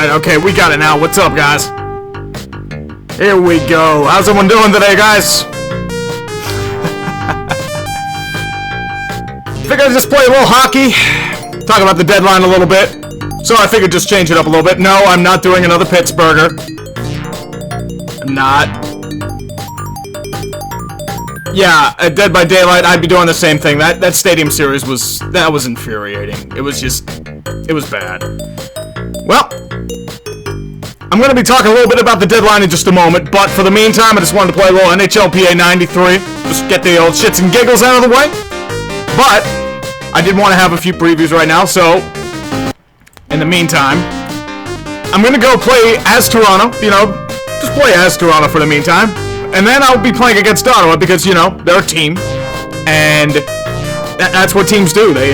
Alright, okay, we got it now. What's up, guys? Here we go. How's everyone doing today, guys? Figured I'd just play a little hockey. Talk about the deadline a little bit. So I figured just change it up a little bit. No, I'm not doing another Pittsburgher. I'm not. Yeah, Dead by Daylight, I'd be doing the same thing. That Stadium Series was infuriating. It was bad. Well, I'm going to be talking a little bit about the deadline in just a moment, but for the meantime, I just wanted to play a little NHL PA 93. Just get the old shits and giggles out of the way. But I did want to have a few previews right now, so in the meantime, I'm going to go play as Toronto, just play as Toronto for the meantime. And then I'll be playing against Ottawa because, they're a team. And that's what teams do. They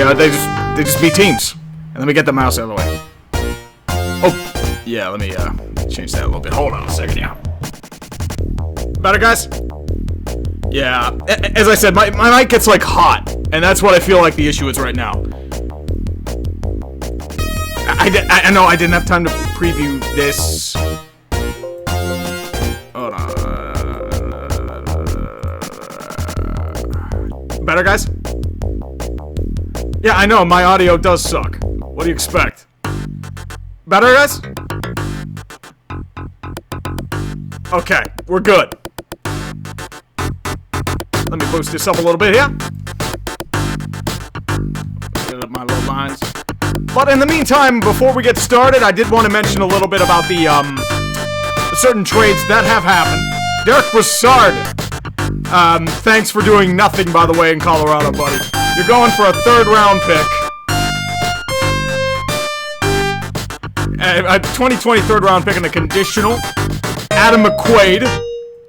just beat teams. And let me get the mouse out of the way. Oh, yeah, let me change that a little bit. Hold on a second, yeah. Better, guys? Yeah, as I said, my mic gets, hot. And that's what I feel like the issue is right now. I know I didn't have time to preview this. Hold on. Better, guys? Yeah, I know, my audio does suck. What do you expect? Better, guys? Okay, we're good. Let me boost this up a little bit here. Get up my little lines. But in the meantime, before we get started, I did want to mention a little bit about the certain trades that have happened. Derek Brassard. Thanks for doing nothing, by the way, in Colorado, buddy. You're going for a third-round pick. A 2020 third-round pick and a conditional. Adam McQuaid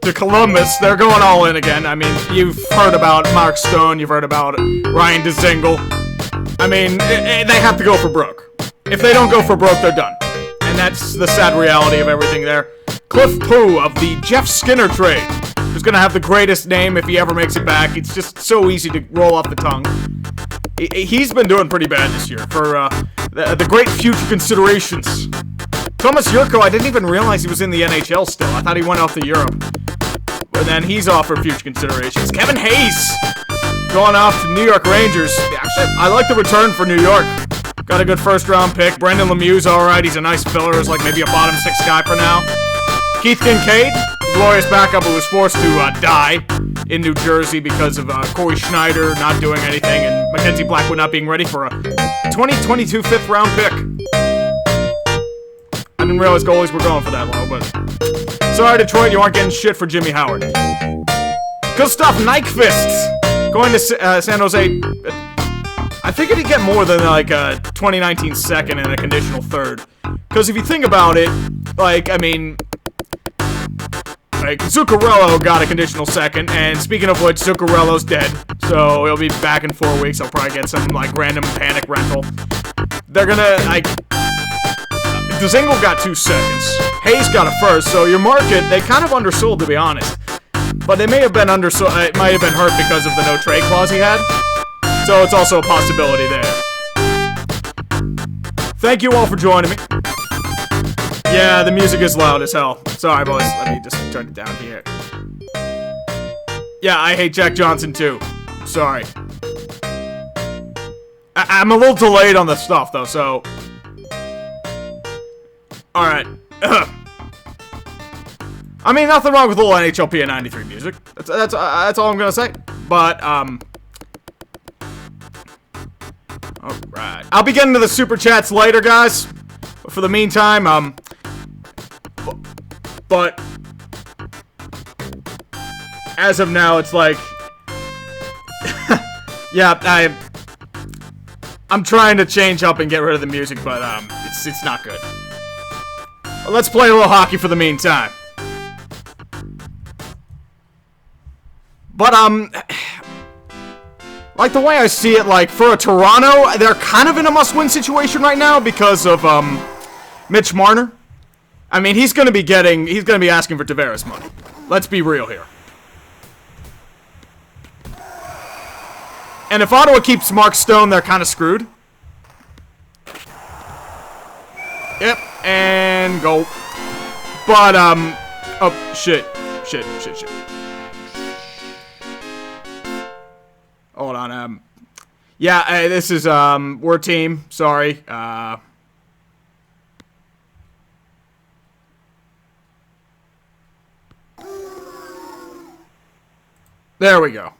to Columbus. They're going all in again. I mean, you've heard about Mark Stone. You've heard about Ryan DeZingle. I mean, they have to go for broke. If they don't go for broke, they're done. And that's the sad reality of everything there. Cliff Pooh of the Jeff Skinner trade. Who's going to have the greatest name if he ever makes it back. It's just so easy to roll off the tongue. He's been doing pretty bad this year for the great future considerations. Thomas Yurko, I didn't even realize he was in the NHL still. I thought he went off to Europe. But then he's off for future considerations. Kevin Hayes going off to New York Rangers. Actually, I like the return for New York. Got a good first-round pick. Brendan Lemieux's alright. He's a nice filler. He's like maybe a bottom six guy for now. Keith Kincaid, glorious backup who was forced to die in New Jersey because of Corey Schneider not doing anything and Mackenzie Blackwood not being ready for a 2022 fifth-round pick. I didn't realize goalies were going for that low, but sorry, Detroit, you aren't getting shit for Jimmy Howard. Gustav Nyquist going to San Jose. I figured he'd get more than a 2019 second and a conditional third. Because if you think about it, Zuccarello got a conditional second, and speaking of which, Zuccarello's dead, so he'll be back in 4 weeks. I'll probably get some, random panic rental. They're gonna, DeZingle got 2 seconds. Hayes got a first, so your market, they kind of undersold, to be honest. But they may have been undersold, it might have been hurt because of the no-trade clause he had. So it's also a possibility there. Thank you all for joining me. Yeah, the music is loud as hell. Sorry, boys. Let me just turn it down here. Yeah, I hate Jack Johnson, too. Sorry. I'm a little delayed on the stuff, though, so... Alright. I mean, nothing wrong with a little NHL PA 93 music. That's all I'm gonna say. But, alright. I'll be getting to the Super Chats later, guys. But for the meantime, But as of now, it's yeah, I'm trying to change up and get rid of the music, but it's not good. But let's play a little hockey for the meantime. But the way I see it, for a Toronto, they're kind of in a must-win situation right now because of Mitch Marner. I mean, he's going to be asking for Tavares money. Let's be real here. And if Ottawa keeps Mark Stone, they're kind of screwed. Yep, and go. But, oh, shit. Shit. Hold on, yeah, this is, we're a team, sorry, there we go.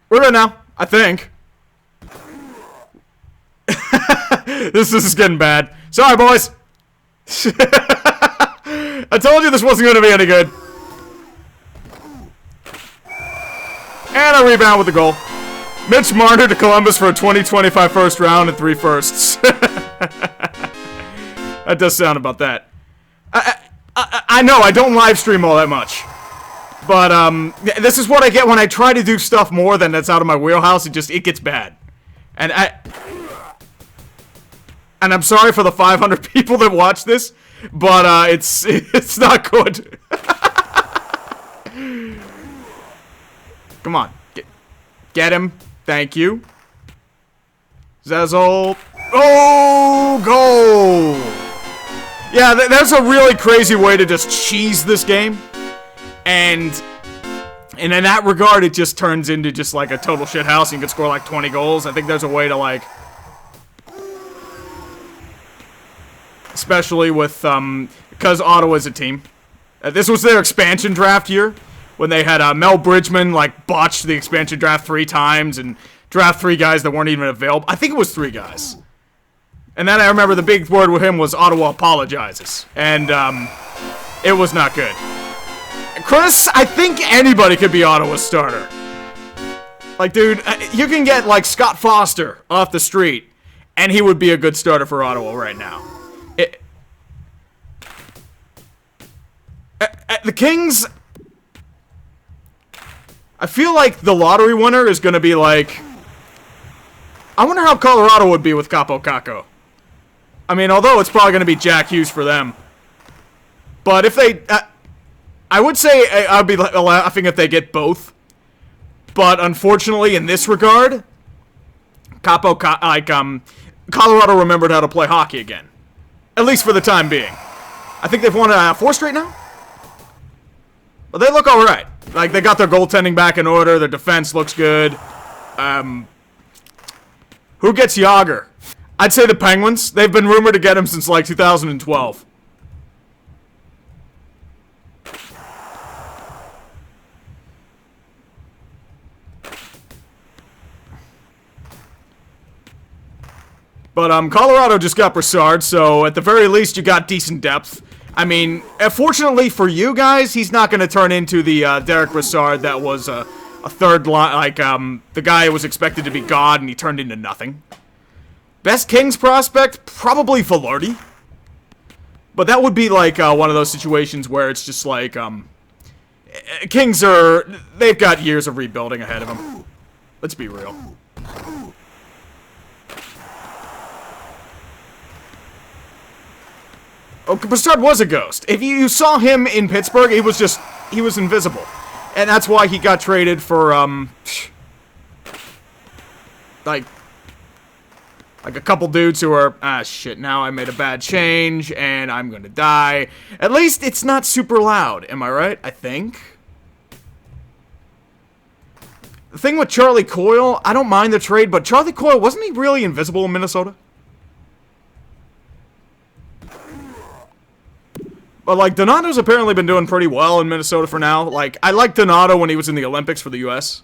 We're good now, I think. This is getting bad. Sorry, boys. I told you this wasn't going to be any good. And a rebound with the goal. Mitch Marner to Columbus for a 2025 first round and 3 firsts. That does sound about that. I know, I don't live stream all that much. But, this is what I get when I try to do stuff more than that's out of my wheelhouse. It gets bad. And I'm sorry for the 500 people that watch this, but, it's not good. Come on. Get him. Thank you. Zezel. Oh, goal! Yeah, that's a really crazy way to just cheese this game. And in that regard, it just turns into just like a total shithouse. You can score like 20 goals. I think there's a way to like... Especially with, because Ottawa's a team. This was their expansion draft year. When they had Mel Bridgman, like, botched the expansion draft 3 times and draft 3 guys that weren't even available. I think it was 3 guys. And then I remember the big word with him was Ottawa apologizes. And, it was not good. Chris, I think anybody could be Ottawa's starter. Like, dude, you can get, like, Scott Foster off the street, and he would be a good starter for Ottawa right now. The Kings... I feel like the lottery winner is going to be like... I wonder how Colorado would be with Capo Caco. I mean, although it's probably going to be Jack Hughes for them. But if they... I would say I'd be laughing if they get both. But unfortunately, in this regard... Colorado remembered how to play hockey again. At least for the time being. I think they've won 4 straight now? But they look alright. Like, they got their goaltending back in order. Their defense looks good. Who gets Yager? I'd say the Penguins. They've been rumored to get him since, like, 2012. But, Colorado just got Brassard, so at the very least you got decent depth. I mean, fortunately for you guys, he's not going to turn into the Derek Brassard that was a third line, like, the guy who was expected to be God and he turned into nothing. Best Kings prospect? Probably Velarde. But that would be like one of those situations where it's just like, Kings they've got years of rebuilding ahead of them. Let's be real. Oh, Brassard was a ghost. If you saw him in Pittsburgh, he was invisible. And that's why he got traded for, like a couple dudes who are, shit, now I made a bad change, and I'm gonna die. At least it's not super loud, am I right? I think. The thing with Charlie Coyle, I don't mind the trade, but Charlie Coyle, wasn't he really invisible in Minnesota? But, like, Donato's apparently been doing pretty well in Minnesota for now. Like, I liked Donato when he was in the Olympics for the U.S.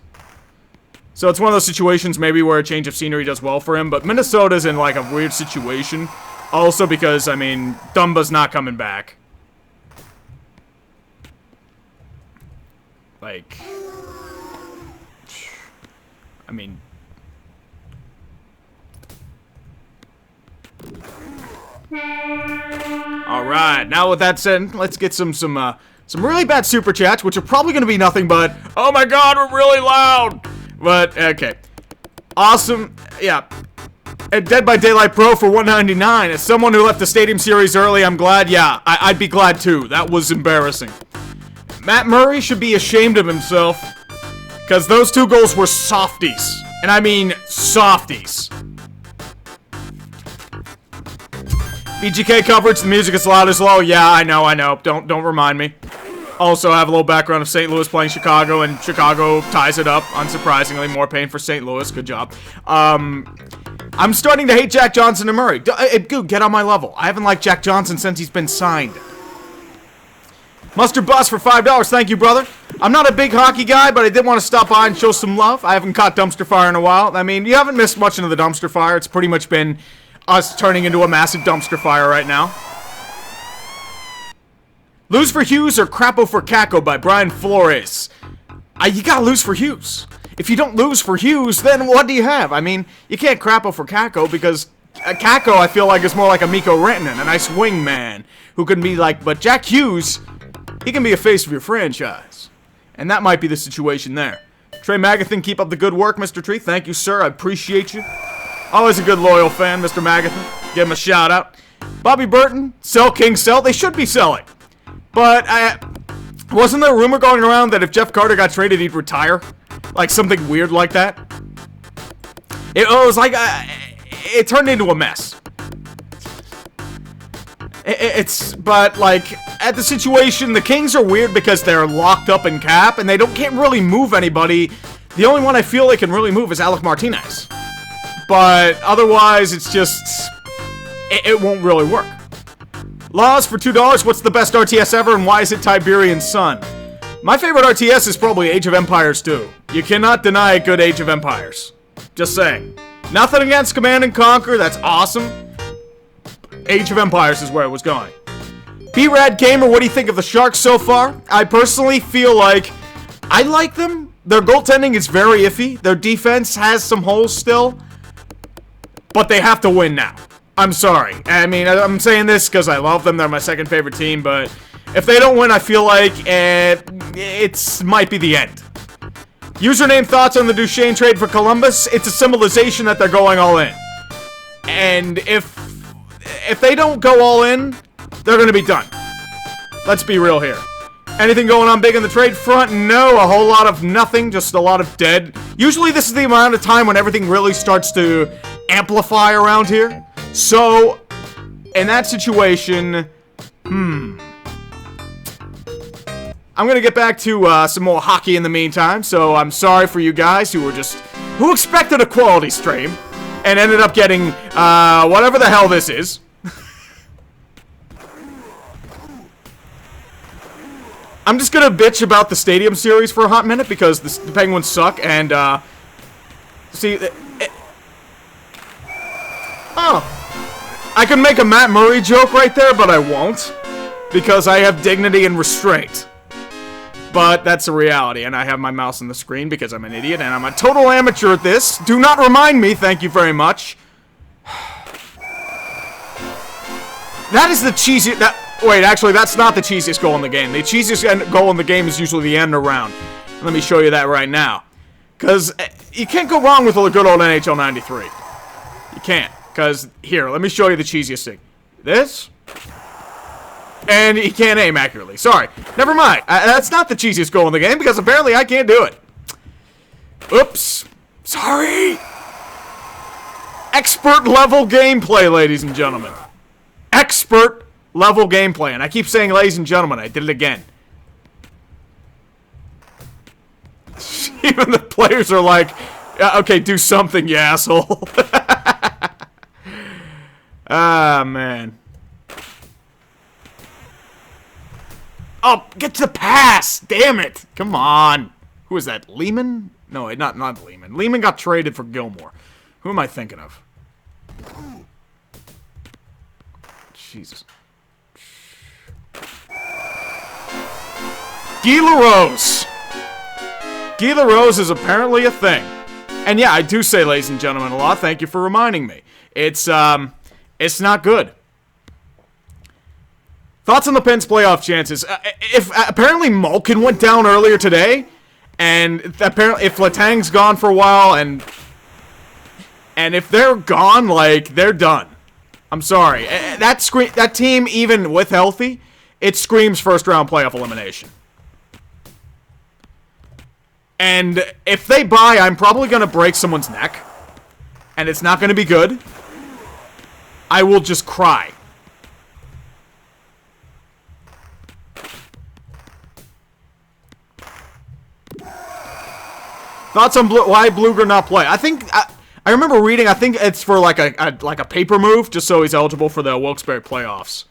So it's one of those situations maybe where a change of scenery does well for him. But Minnesota's in, like, a weird situation. Also because, I mean, Dumba's not coming back. Like... I mean... Alright, now with that said, let's get some really bad super chats, which are probably going to be nothing but, oh my god, we're really loud! But, okay. Awesome, yeah. Dead by Daylight Pro for $1.99. As someone who left the Stadium Series early, I'm glad, yeah, I'd be glad too. That was embarrassing. Matt Murray should be ashamed of himself, because those 2 goals were softies. And I mean softies. BGK coverage, the music is loud as low. Yeah, I know. Don't remind me. Also have a little background of St. Louis playing Chicago, and Chicago ties it up. Unsurprisingly, more pain for St. Louis. Good job. I'm starting to hate Jack Johnson and Murray. Dude, get on my level. I haven't liked Jack Johnson since he's been signed. Mustard Bus for $5. Thank you, brother. I'm not a big hockey guy, but I did want to stop by and show some love. I haven't caught Dumpster Fire in a while. I mean, you haven't missed much into the Dumpster Fire. It's pretty much been us turning into a massive dumpster fire right now. Lose for Hughes or Crapo for Kako by Brian Flores. You gotta lose for Hughes. If you don't lose for Hughes, then what do you have? I mean, you can't Crapo for Kako because Kako, I feel like, is more like a Mikko Rantanen, a nice wingman who can be like, but Jack Hughes, he can be a face of your franchise. And that might be the situation there. Trey Magathan, keep up the good work, Mr. Tree. Thank you, sir. I appreciate you. Always a good loyal fan, Mr. Magathan. Give him a shout out. Bobby Burton, sell King sell. They should be selling. But wasn't there a rumor going around that if Jeff Carter got traded, he'd retire? Like something weird like that? It was like, it turned into a mess. But like, at the situation, the Kings are weird because they're locked up in cap, and they can't really move anybody. The only one I feel they can really move is Alec Martinez. But otherwise, it's just, it won't really work. Laws for $2. What's the best RTS ever, and why is it Tiberian Sun? My favorite RTS is probably Age of Empires 2. You cannot deny a good Age of Empires. Just saying. Nothing against Command and Conquer, that's awesome. Age of Empires is where it was going. B-Rad Gamer, what do you think of the Sharks so far? I personally feel like I like them. Their goaltending is very iffy. Their defense has some holes still. But they have to win now. I'm sorry. I mean, I'm saying this because I love them. They're my second favorite team. But if they don't win, I feel like it might be the end. Username thoughts on the Duchesne trade for Columbus? It's a symbolization that they're going all in. And if they don't go all in, they're going to be done. Let's be real here. Anything going on big in the trade front? No, a whole lot of nothing, just a lot of dead. Usually this is the amount of time when everything really starts to amplify around here. So, in that situation, I'm going to get back to some more hockey in the meantime. So I'm sorry for you guys who expected a quality stream and ended up getting whatever the hell this is. I'm just gonna bitch about the Stadium Series for a hot minute because the Penguins suck, and, see, I can make a Matt Murray joke right there, but I won't, because I have dignity and restraint. But that's a reality, and I have my mouse on the screen because I'm an idiot, and I'm a total amateur at this. Do not remind me, thank you very much. That is the cheesy... Wait, actually, that's not the cheesiest goal in the game. The cheesiest goal in the game is usually the end around. Let me show you that right now. Because you can't go wrong with a good old NHL 93. You can't. Because, here, let me show you the cheesiest thing. This. And he can't aim accurately. Sorry. Never mind. That's not the cheesiest goal in the game, because apparently I can't do it. Oops. Sorry. Expert level gameplay, ladies and gentlemen. Expert level gameplay. And I keep saying ladies and gentlemen, I did it again. Even the players are like, okay, do something, you asshole. Ah, man. Oh, get to the pass! Damn it! Come on. Who is that? Lehman? No, not Lehman. Lehman got traded for Gilmore. Who am I thinking of? Jesus. Guy LaRose. Guy LaRose is apparently a thing. And yeah, I do say ladies and gentlemen a lot. Thank you for reminding me. It's not good. Thoughts on the Pens' playoff chances? If apparently Malkin went down earlier today, and apparently if Letang's gone for a while, and if they're gone, like, they're done. I'm sorry. That team, even with healthy, it screams first round playoff elimination. And if they buy, I'm probably going to break someone's neck. And it's not going to be good. I will just cry. Thoughts on why Bluger not play? I think I remember reading. I think it's for like a paper move, just so he's eligible for the Wilkes-Barre playoffs.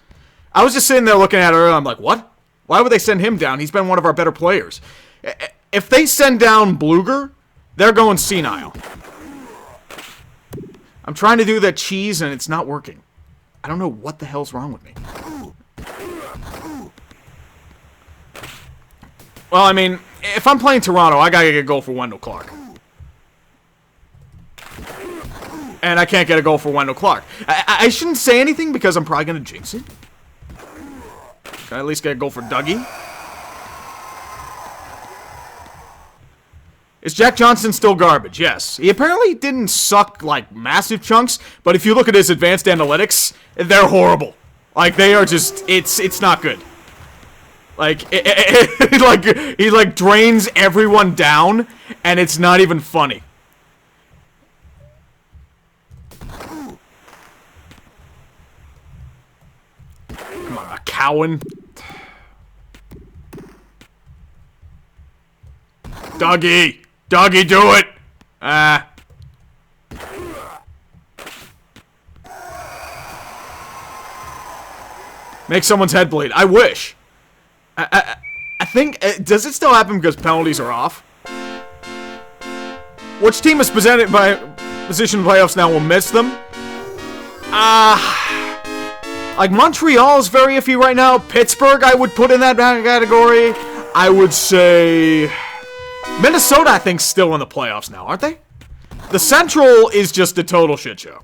I was just sitting there looking at her, and I'm like, what? Why would they send him down? He's been one of our better players. If they send down Bluger, they're going senile. I'm trying to do that cheese, and it's not working. I don't know what the hell's wrong with me. Well, I mean, if I'm playing Toronto, I gotta get a goal for Wendell Clark. And I can't get a goal for Wendell Clark. I shouldn't say anything because I'm probably gonna jinx it. Can I at least get a goal for Dougie? Is Jack Johnson still garbage? Yes. He apparently didn't suck, like, massive chunks, but if you look at his advanced analytics, they're horrible. Like, they are just, it's not good. Like, he drains everyone down, and it's not even funny. Come on, McCowan. Dougie! Dougie, do it! Make someone's head bleed. I wish. I think... does it still happen because penalties are off? Which team is presented by position playoffs now will miss them? Like, Montreal is very iffy right now. Pittsburgh, I would put in that category. I would say... Minnesota, I think, still in the playoffs now, aren't they? The Central is just a total shit show.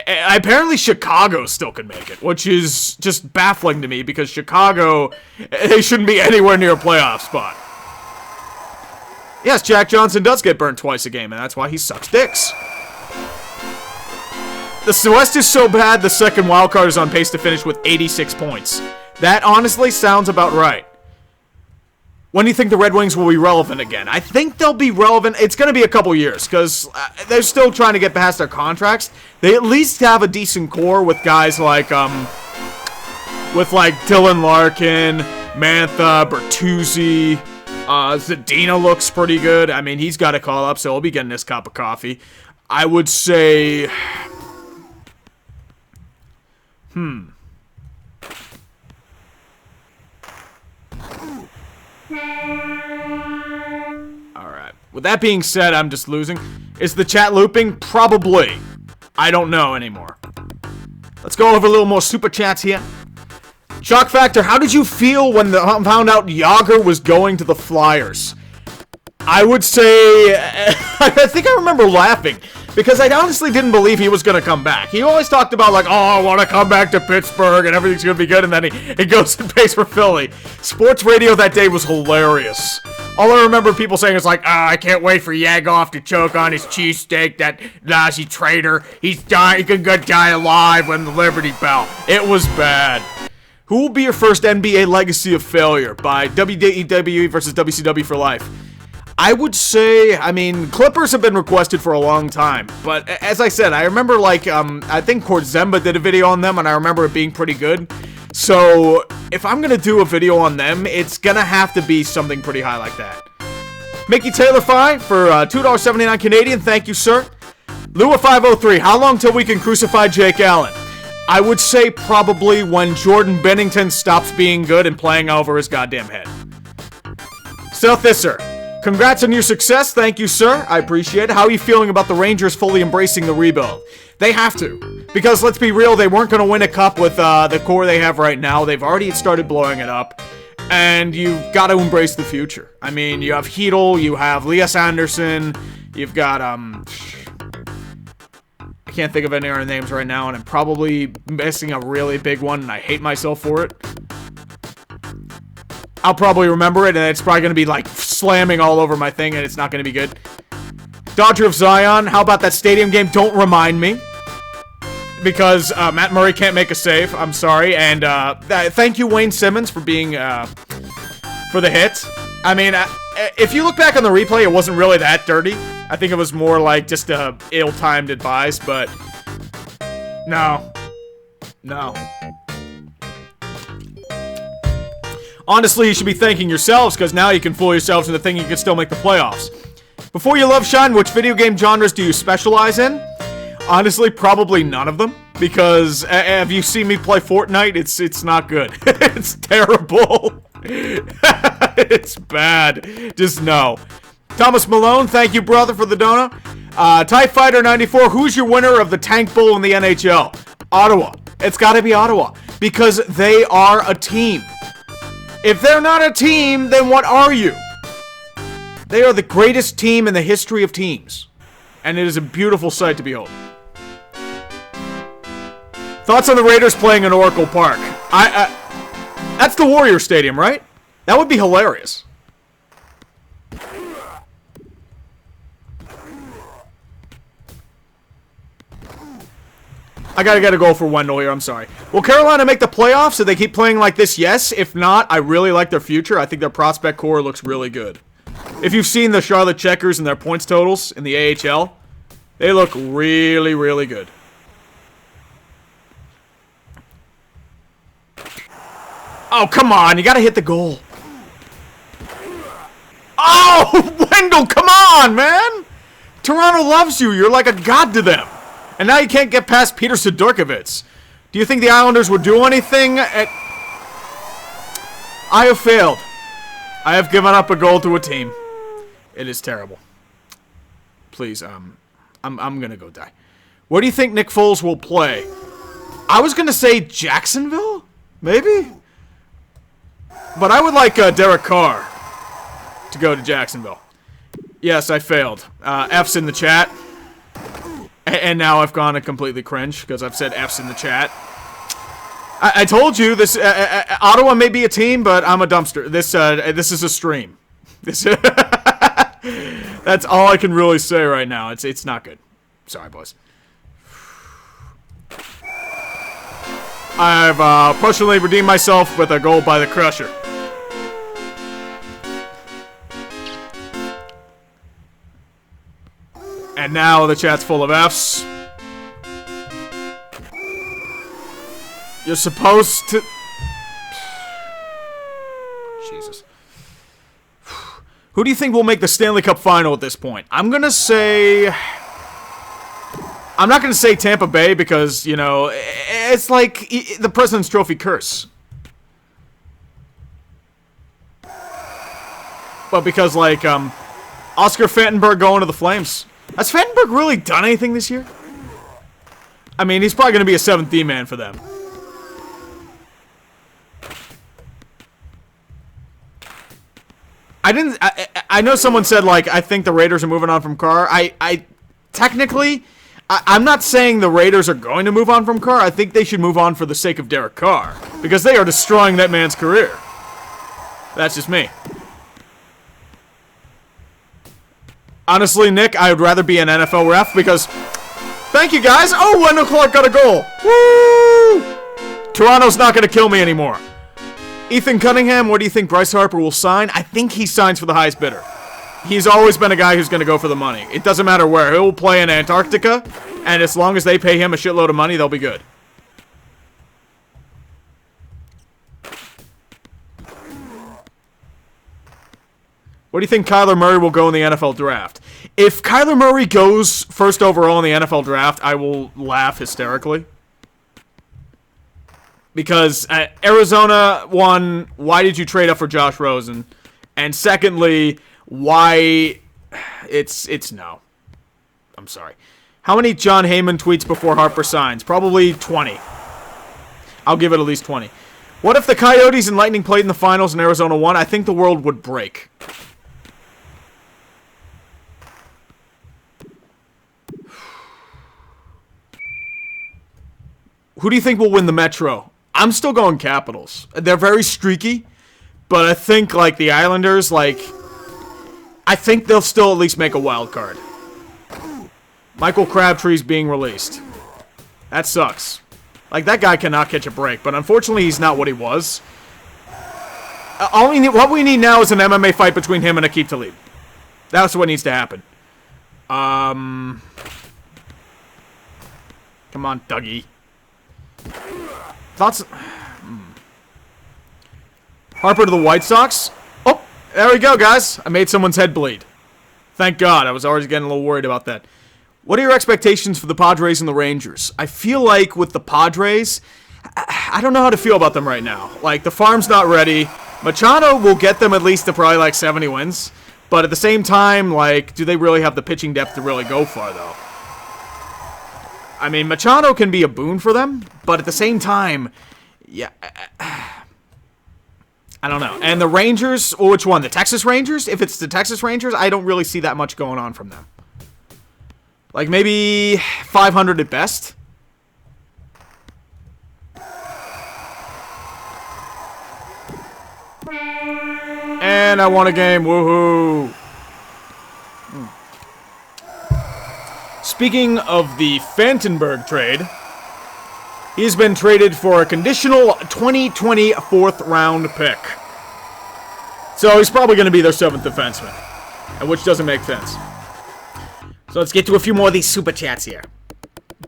Apparently, Chicago still can make it, which is just baffling to me because Chicago, they shouldn't be anywhere near a playoff spot. Yes, Jack Johnson does get burned twice a game, and that's why he sucks dicks. The West is so bad, the second wildcard is on pace to finish with 86 points. That honestly sounds about right. When do you think the Red Wings will be relevant again? I think they'll be relevant. It's going to be a couple years because they're still trying to get past their contracts. They at least have a decent core with guys like Dylan Larkin, Mantha, Bertuzzi. Zadina looks pretty good. I mean, he's got a call up, so he'll be getting his cup of coffee. I would say... Alright. With that being said, I'm just losing. Is the chat looping? Probably. I don't know anymore. Let's go over a little more super chats here. Shock Factor, how did you feel when found out Yager was going to the Flyers? I would say... I think I remember laughing. Because I honestly didn't believe he was going to come back. He always talked about, like, oh, I want to come back to Pittsburgh and everything's going to be good. And then he goes and plays for Philly. Sports radio that day was hilarious. All I remember people saying is like, I can't wait for Yagoff to choke on his cheesesteak, that Nazi traitor. He can die alive when the Liberty Bell. It was bad. Who will be your first NBA legacy of failure by WWE versus WCW for life? I would say, I mean, Clippers have been requested for a long time, but as I said, I remember, like, I think Korzemba did a video on them, and I remember it being pretty good, so if I'm gonna do a video on them, it's gonna have to be something pretty high like that. Mickey Taylor Fi for $2.79 Canadian, thank you, sir. Lua503, how long till we can crucify Jake Allen? I would say probably when Jordan Bennington stops being good and playing over his goddamn head. Stealth this, sir. Congrats on your success. Thank you, sir. I appreciate it. How are you feeling about the Rangers fully embracing the rebuild? They have to. Because, let's be real, they weren't going to win a cup with the core they have right now. They've already started blowing it up. And you've got to embrace the future. I mean, you have Hedel, you have Elias Anderson, you've got, I can't think of any other names right now, and I'm probably missing a really big one, and I hate myself for it. I'll probably remember it, and it's probably going to be, like, slamming all over my thing, and it's not going to be good. Dodger of Zion, how about that stadium game? Don't remind me. Because Matt Murray can't make a save. I'm sorry. And thank you, Wayne Simmons, for being, for the hit. I mean, if you look back on the replay, it wasn't really that dirty. I think it was more like just a ill-timed advice, but no. No. Honestly, you should be thanking yourselves, because now you can fool yourselves into thinking you can still make the playoffs. Before you love Shine, which video game genres do you specialize in? Honestly, probably none of them, because have you seen me play Fortnite? It's not good. It's terrible. It's bad. Just no. Thomas Malone, thank you, brother, for the donut. TIE Fighter 94, who's your winner of the Tank Bowl in the NHL? Ottawa. It's gotta be Ottawa, because they are a team. If they're not a team, then what are you? They are the greatest team in the history of teams. And it is a beautiful sight to behold. Thoughts on the Raiders playing in Oracle Park? That's the Warrior Stadium, right? That would be hilarious. I gotta get a goal for Wendell here, I'm sorry. Will Carolina make the playoffs if they keep playing like this? Yes. If not, I really like their future. I think their prospect core looks really good. If you've seen the Charlotte Checkers and their points totals in the AHL, they look really, really good. Oh, come on. You gotta hit the goal. Oh, Wendell, come on, man. Toronto loves you. You're like a god to them. And now you can't get past Peter Sidorkovitz. Do you think the Islanders would do anything? I have failed. I have given up a goal to a team. It is terrible. Please, I'm gonna go die. Where do you think Nick Foles will play? I was gonna say Jacksonville? Maybe? But I would like Derek Carr to go to Jacksonville. Yes, I failed. F's in the chat. And now I've gone to completely cringe because I've said F's in the chat. I told you this. Ottawa may be a team, but I'm a dumpster. This is a stream. That's all I can really say right now. It's not good. Sorry, boys. I've personally redeemed myself with a goal by the Crusher. And now the chat's full of F's. You're supposed to... Jesus. Who do you think will make the Stanley Cup final at this point? I'm gonna say... I'm not gonna say Tampa Bay because, you know, it's like the President's Trophy curse. But because, like, Oscar Fantenberg going to the Flames. Has Fantenberg really done anything this year? I mean, he's probably going to be a 7th D-man for them. I know someone said, like, I think the Raiders are moving on from Carr. Technically, I'm not saying the Raiders are going to move on from Carr. I think they should move on for the sake of Derek Carr. Because they are destroying that man's career. That's just me. Honestly, Nick, I would rather be an NFL ref because... Thank you, guys. Oh, Wendell Clark got a goal. Woo! Toronto's not going to kill me anymore. Ethan Cunningham, what do you think Bryce Harper will sign? I think he signs for the highest bidder. He's always been a guy who's going to go for the money. It doesn't matter where. He'll play in Antarctica, and as long as they pay him a shitload of money, they'll be good. What do you think Kyler Murray will go in the NFL draft? If Kyler Murray goes first overall in the NFL draft, I will laugh hysterically. Because Arizona, one, why did you trade up for Josh Rosen? And secondly, why... It's no. I'm sorry. How many John Heyman tweets before Harper signs? Probably 20. I'll give it at least 20. What if the Coyotes and Lightning played in the finals and Arizona won? I think the world would break. Who do you think will win the Metro? I'm still going Capitals. They're very streaky, but I think, like, the Islanders, like, I think they'll still at least make a wild card. Michael Crabtree's being released. That sucks. Like, that guy cannot catch a break, but unfortunately he's not what he was. What we need now is an MMA fight between him and Aqib Talib. That's what needs to happen. Come on, Dougie. Thoughts? Harper to the White Sox. Oh, there we go, guys. I made someone's head bleed. Thank God. I was already getting a little worried about that. What are your expectations for the Padres and the Rangers? I feel like with the Padres, I don't know how to feel about them right now. Like, the farm's not ready. Machado will get them at least to probably like 70 wins. But at the same time, like, do they really have the pitching depth to really go far, though? I mean, Machado can be a boon for them, but at the same time, yeah, I don't know. And the Rangers, well, which one? The Texas Rangers? If it's the Texas Rangers, I don't really see that much going on from them. Like, maybe 500 at best. And I won a game. Woohoo. Speaking of the Fantenberg trade, he's been traded for a conditional 2020 4th-round pick. So he's probably going to be their 7th defenseman, which doesn't make sense. So let's get to a few more of these super chats here.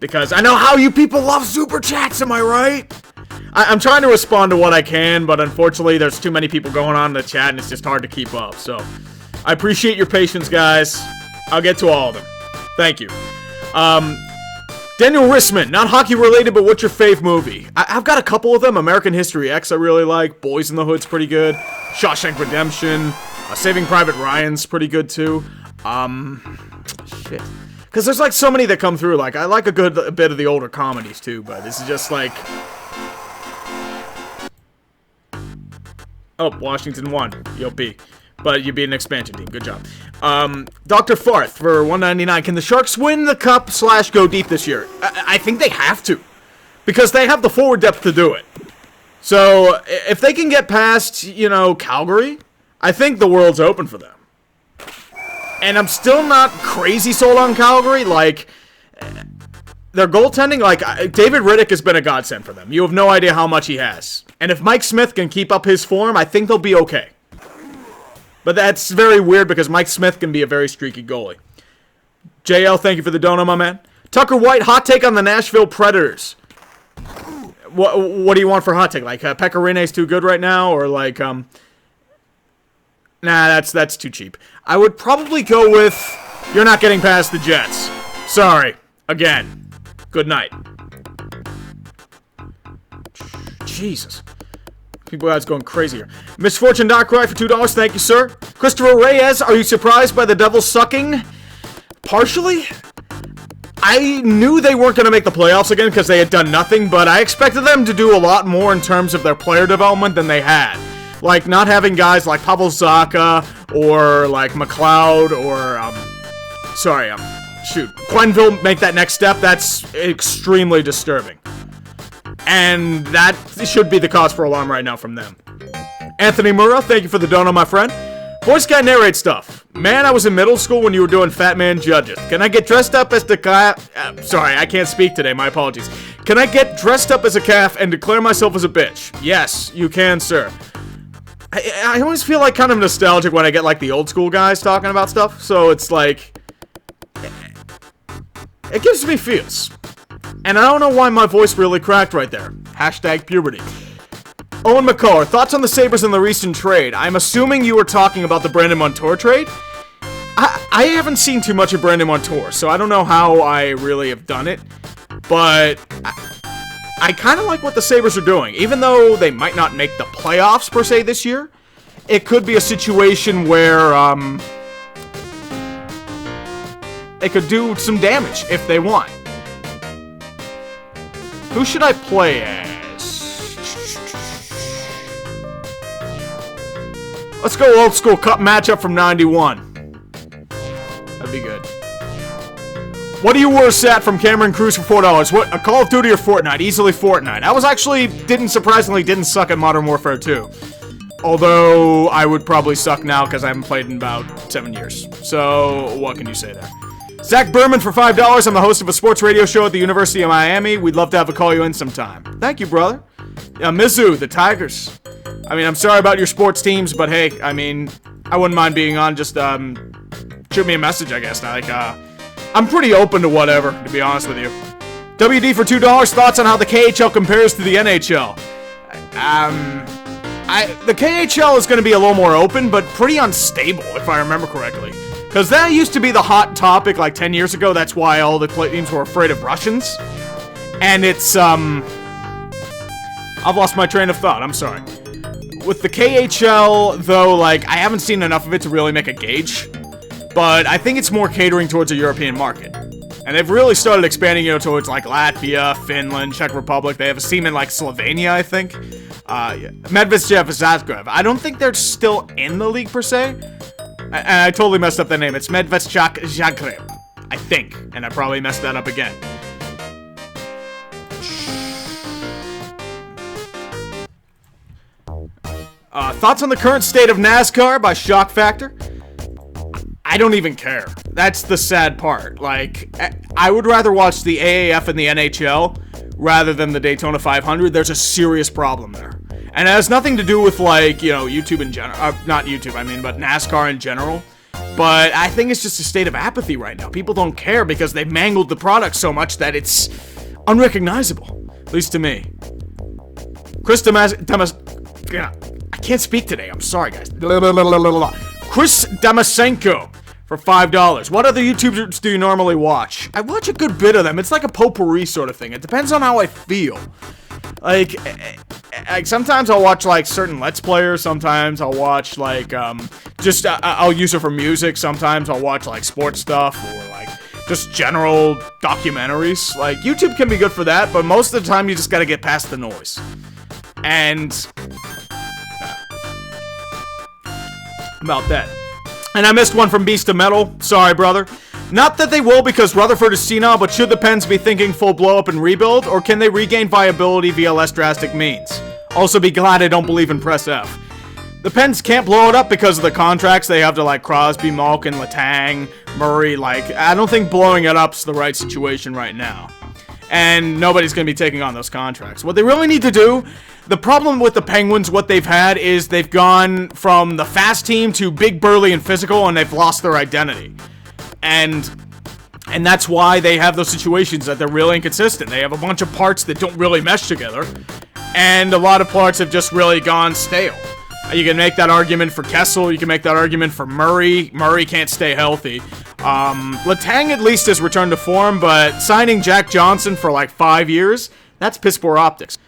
Because I know how you people love super chats, am I right? I'm trying to respond to what I can, but unfortunately there's too many people going on in the chat and it's just hard to keep up. So I appreciate your patience, guys. I'll get to all of them. Thank you. Daniel Rissman, not hockey related, but what's your fave movie? I've got a couple of them. American History X I really like. Boys in the Hood's pretty good. Shawshank Redemption. Saving Private Ryan's pretty good too. Shit. Because there's like so many that come through. Like, I like a bit of the older comedies too, but this is just like... Oh, Washington won. Yup. But you beat an expansion team. Good job. Dr. Farth for $1.99. Can the Sharks win the Cup / go deep this year? I think they have to. Because they have the forward depth to do it. So, if they can get past, you know, Calgary, I think the world's open for them. And I'm still not crazy sold on Calgary. Like, their goaltending, like, David Riddick has been a godsend for them. You have no idea how much he has. And if Mike Smith can keep up his form, I think they'll be okay. But that's very weird because Mike Smith can be a very streaky goalie. JL, thank you for the donut, my man. Tucker White, hot take on the Nashville Predators. What do you want for hot take? Like, Pekka Rinne's too good right now? Or like, nah, that's too cheap. I would probably go with, you're not getting past the Jets. Sorry. Again. Good night. Jesus. People guys going crazy here. Misfortune.cry for $2. Thank you, sir. Christopher Reyes, are you surprised by the Devils sucking? Partially. I knew they weren't going to make the playoffs again because they had done nothing, but I expected them to do a lot more in terms of their player development than they had. Like, not having guys like Pavel Zacha or, like, McLeod or, Quenville make that next step. That's extremely disturbing. And that should be the cause for alarm right now from them. Anthony Murrah, thank you for the donut, my friend. Voice guy narrate stuff. Man, I was in middle school when you were doing Fat Man Judges. Can I get dressed up as the calf? Sorry, I can't speak today. My apologies. Can I get dressed up as a calf and declare myself as a bitch? Yes, you can, sir. I always feel like kind of nostalgic when I get like the old school guys talking about stuff. So it's like... It gives me feels. And I don't know why my voice really cracked right there. Hashtag puberty. Owen McCullough, thoughts on the Sabres in the recent trade? I'm assuming you were talking about the Brandon Montour trade? I haven't seen too much of Brandon Montour, so I don't know how I really have done it. But I kind of like what the Sabres are doing. Even though they might not make the playoffs, per se, this year, it could be a situation where they could do some damage if they want. Who should I play as? Let's go old school cup matchup from 91. That'd be good. What are you worse at from Cameron Cruz for $4? What, a Call of Duty or Fortnite? Easily Fortnite. I was actually, surprisingly didn't suck at Modern Warfare 2. Although, I would probably suck now because I haven't played in about 7 years. So, what can you say there? Zach Berman for $5. I'm the host of a sports radio show at the University of Miami. We'd love to have a call you in sometime. Thank you, brother. Mizzou, the Tigers. I mean, I'm sorry about your sports teams, but hey, I mean, I wouldn't mind being on. Just shoot me a message, I guess. Like, I'm pretty open to whatever, to be honest with you. WD for $2. Thoughts on how the KHL compares to the NHL? The KHL is going to be a little more open, but pretty unstable, if I remember correctly. Because that used to be the hot topic like 10 years ago. That's why all the teams were afraid of Russians. And it's, I've lost my train of thought. I'm sorry. With the KHL, though, like, I haven't seen enough of it to really make a gauge. But I think it's more catering towards a European market. And they've really started expanding, you know, towards, like, Latvia, Finland, Czech Republic. They have a team in, like, Slovenia, I think. Medvedjev Zagreb. I don't think they're still in the league, per se. I totally messed up the name. It's Medvedjev Zagreb, I think. And I probably messed that up again. Thoughts on the current state of NASCAR by Shock Factor? I don't even care. That's the sad part. Like, I would rather watch the AAF and the NHL rather than the Daytona 500. There's a serious problem there. And it has nothing to do with, like, you know, YouTube in general. Not YouTube, I mean, but NASCAR in general. But I think it's just a state of apathy right now. People don't care because they've mangled the product so much that it's unrecognizable. At least to me. Yeah, I can't speak today. I'm sorry, guys. Chris Damasenko for $5. What other YouTubers do you normally watch? I watch a good bit of them. It's like a potpourri sort of thing. It depends on how I feel. Like sometimes I'll watch, like, certain Let's Players. Sometimes I'll watch, like, I'll use it for music. Sometimes I'll watch, like, sports stuff or, like, just general documentaries. Like, YouTube can be good for that, but most of the time you just gotta get past the noise. And about that. And I missed one from Beast of Metal. Sorry, brother. Not that they will because Rutherford is senile, but should the Pens be thinking full blow up and rebuild, or can they regain viability via less drastic means? Also, be glad I don't believe in Press F. The Pens can't blow it up because of the contracts they have to, like, Crosby, Malkin, Letang, Murray. Like, I don't think blowing it up's the right situation right now. And nobody's going to be taking on those contracts. What they really need to do, the problem with the Penguins, what they've had is they've gone from the fast team to big, burly, and physical, and they've lost their identity. And that's why they have those situations that they're really inconsistent. They have a bunch of parts that don't really mesh together, and a lot of parts have just really gone stale. You can make that argument for Kessel, you can make that argument for Murray. Murray can't stay healthy. Letang at least has returned to form, but signing Jack Johnson for like 5 years, that's piss poor optics.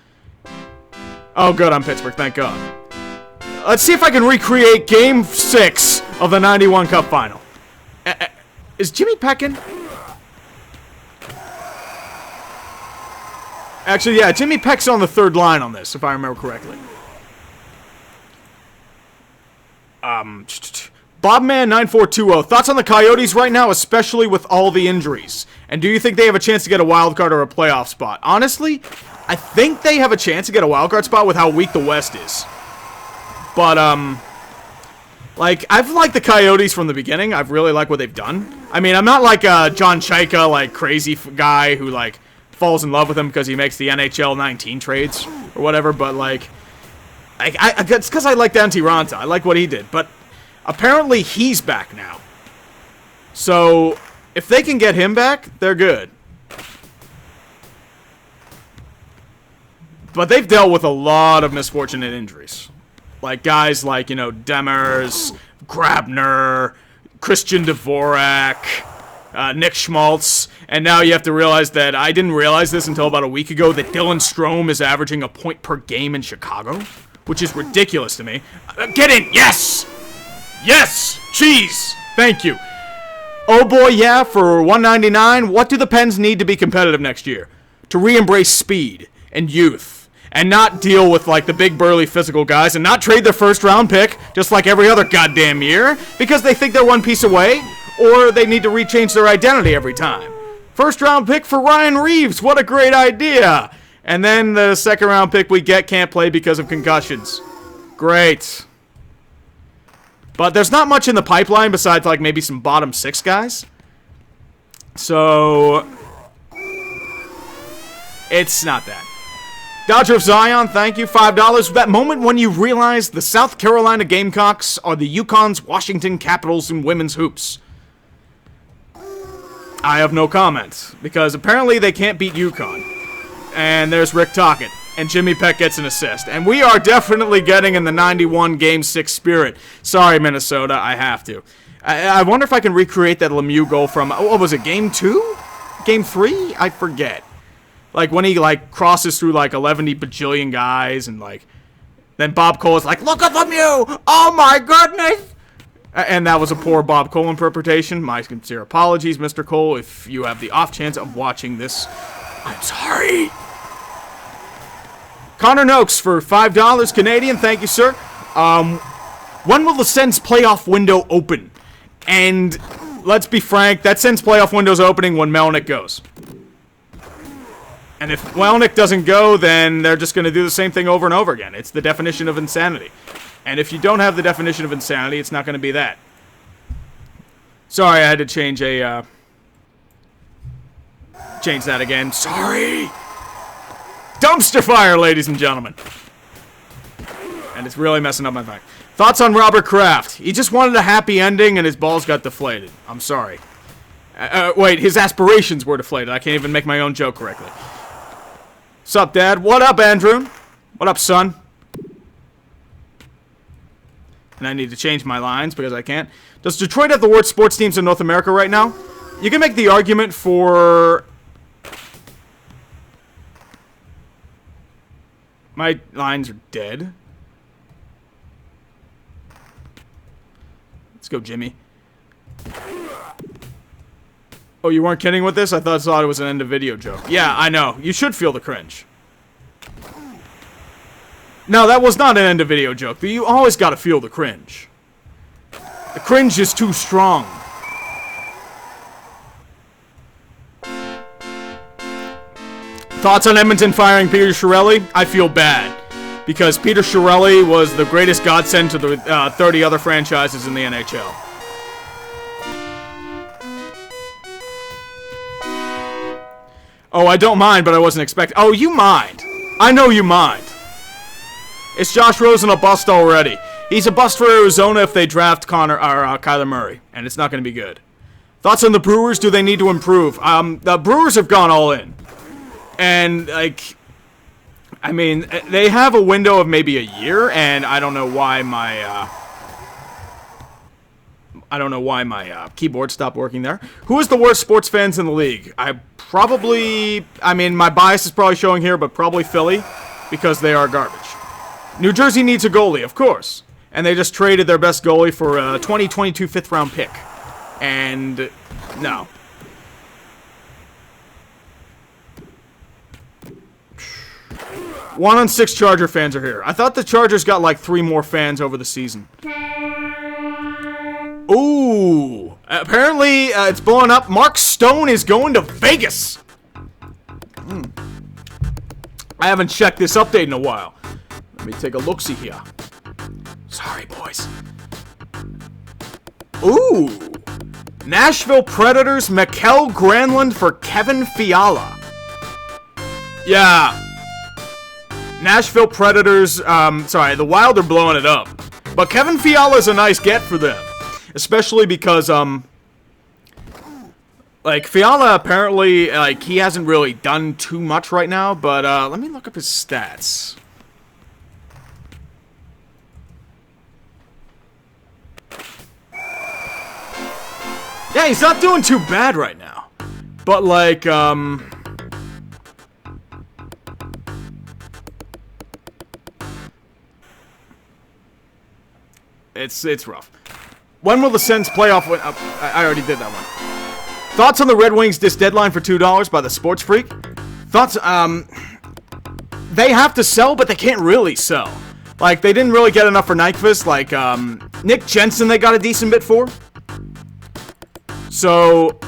Oh, good, I'm Pittsburgh, thank God. Let's see if I can recreate Game 6 of the 91 Cup Final. Is Jimmy Peckin? Actually, yeah, Jimmy Peck's on the third line on this, if I remember correctly. Bobman9420. Thoughts on the Coyotes right now, especially with all the injuries? And do you think they have a chance to get a wild card or a playoff spot? Honestly, I think they have a chance to get a wild card spot with how weak the West is. But, like, I've liked the Coyotes from the beginning. I've really liked what they've done. I mean, I'm not like a John Chaika, like, crazy guy who, like, falls in love with him because he makes the NHL 19 trades or whatever, but, like, it's because I like Dante Ranta. I like what he did, but apparently he's back now. So, if they can get him back, they're good. But they've dealt with a lot of misfortunate injuries. Like, guys like, you know, Demers, Grabner, Christian Dvorak, Nick Schmaltz, and now you have to realize that I didn't realize this until about a week ago, that Dylan Strome is averaging a point per game in Chicago, which is ridiculous to me. Get in! Yes! Yes! Cheese! Thank you. Oh boy, yeah, for $1.99, what do the Pens need to be competitive next year? To re-embrace speed and youth, and not deal with, like, the big burly physical guys, and not trade their first round pick, just like every other goddamn year, because they think they're one piece away, or they need to rechange their identity every time. First round pick for Ryan Reeves, what a great idea! And then the second round pick we get can't play because of concussions. Great. But there's not much in the pipeline besides, like, maybe some bottom 6 guys. So, it's not that. Dodger of Zion, thank you, $5. That moment when you realize the South Carolina Gamecocks are the Yukon's Washington Capitals in women's hoops. I have no comments, because apparently they can't beat UConn. And there's Rick Tocchet, and Jimmy Peck gets an assist. And we are definitely getting in the 91 Game 6 spirit. Sorry, Minnesota, I have to. I wonder if I can recreate that Lemieux goal from, what was it, Game 2? Game 3? I forget. Like, when he, like, crosses through, like, 11 bajillion guys, and, like, then Bob Cole is like, look at Lemieux! Oh, my goodness! And that was a poor Bob Cole interpretation. My sincere apologies, Mr. Cole, if you have the off chance of watching this. I'm sorry. Connor Noakes for $5 Canadian. Thank you, sir. When will the Sens playoff window open? And let's be frank, that Sens playoff window's opening when Melnyk goes. And if Melnyk doesn't go, then they're just going to do the same thing over and over again. It's the definition of insanity. And if you don't have the definition of insanity, it's not going to be that. Sorry, I had to change that again. Sorry! Dumpster fire, ladies and gentlemen. And it's really messing up my mind. Thoughts on Robert Kraft? He just wanted a happy ending and his balls got deflated. I'm sorry. Wait, his aspirations were deflated. I can't even make my own joke correctly. Sup, Dad? What up, Andrew? What up, son? And I need to change my lines because I can't. Does Detroit have the worst sports teams in North America right now? You can make the argument for... My lines are dead. Let's go, Jimmy. Oh, you weren't kidding with this? I thought it was an end of video joke. Yeah, I know. You should feel the cringe. No, that was not an end of video joke. You always gotta feel the cringe. The cringe is too strong. Thoughts on Edmonton firing Peter Chiarelli? I feel bad. Because Peter Chiarelli was the greatest godsend to the 30 other franchises in the NHL. Oh, I don't mind, but I wasn't expecting... Oh, you mind. I know you mind. Is Josh Rosen a bust already? He's a bust for Arizona if they draft Kyler Murray, and it's not going to be good. Thoughts on the Brewers? Do they need to improve? The Brewers have gone all in. And, like... I mean, they have a window of maybe a year, and I don't know why my keyboard stopped working there. Who is the worst sports fans in the league? I mean, my bias is probably showing here, but probably Philly, because they are garbage. New Jersey needs a goalie, of course. And they just traded their best goalie for a 2022 fifth-round pick. And, no. 1 on 6 Charger fans are here. I thought the Chargers got like 3 more fans over the season. Ooh. Apparently, it's blowing up. Mark Stone is going to Vegas. I haven't checked this update in a while. Let me take a look-see here. Sorry, boys. Ooh. Nashville Predators, Mikael Granlund for Kevin Fiala. Yeah. Nashville Predators, the Wild are blowing it up. But Kevin Fiala's a nice get for them. Especially because, Fiala apparently, he hasn't really done too much right now. But, let me look up his stats. Yeah, he's not doing too bad right now. But, It's rough. When will the Sens playoff win? I already did that one. Thoughts on the Red Wings this deadline for $2 by the Sports Freak? Thoughts, they have to sell, but they can't really sell. Like, they didn't really get enough for Nyquist. Like, Nick Jensen they got a decent bit for. So,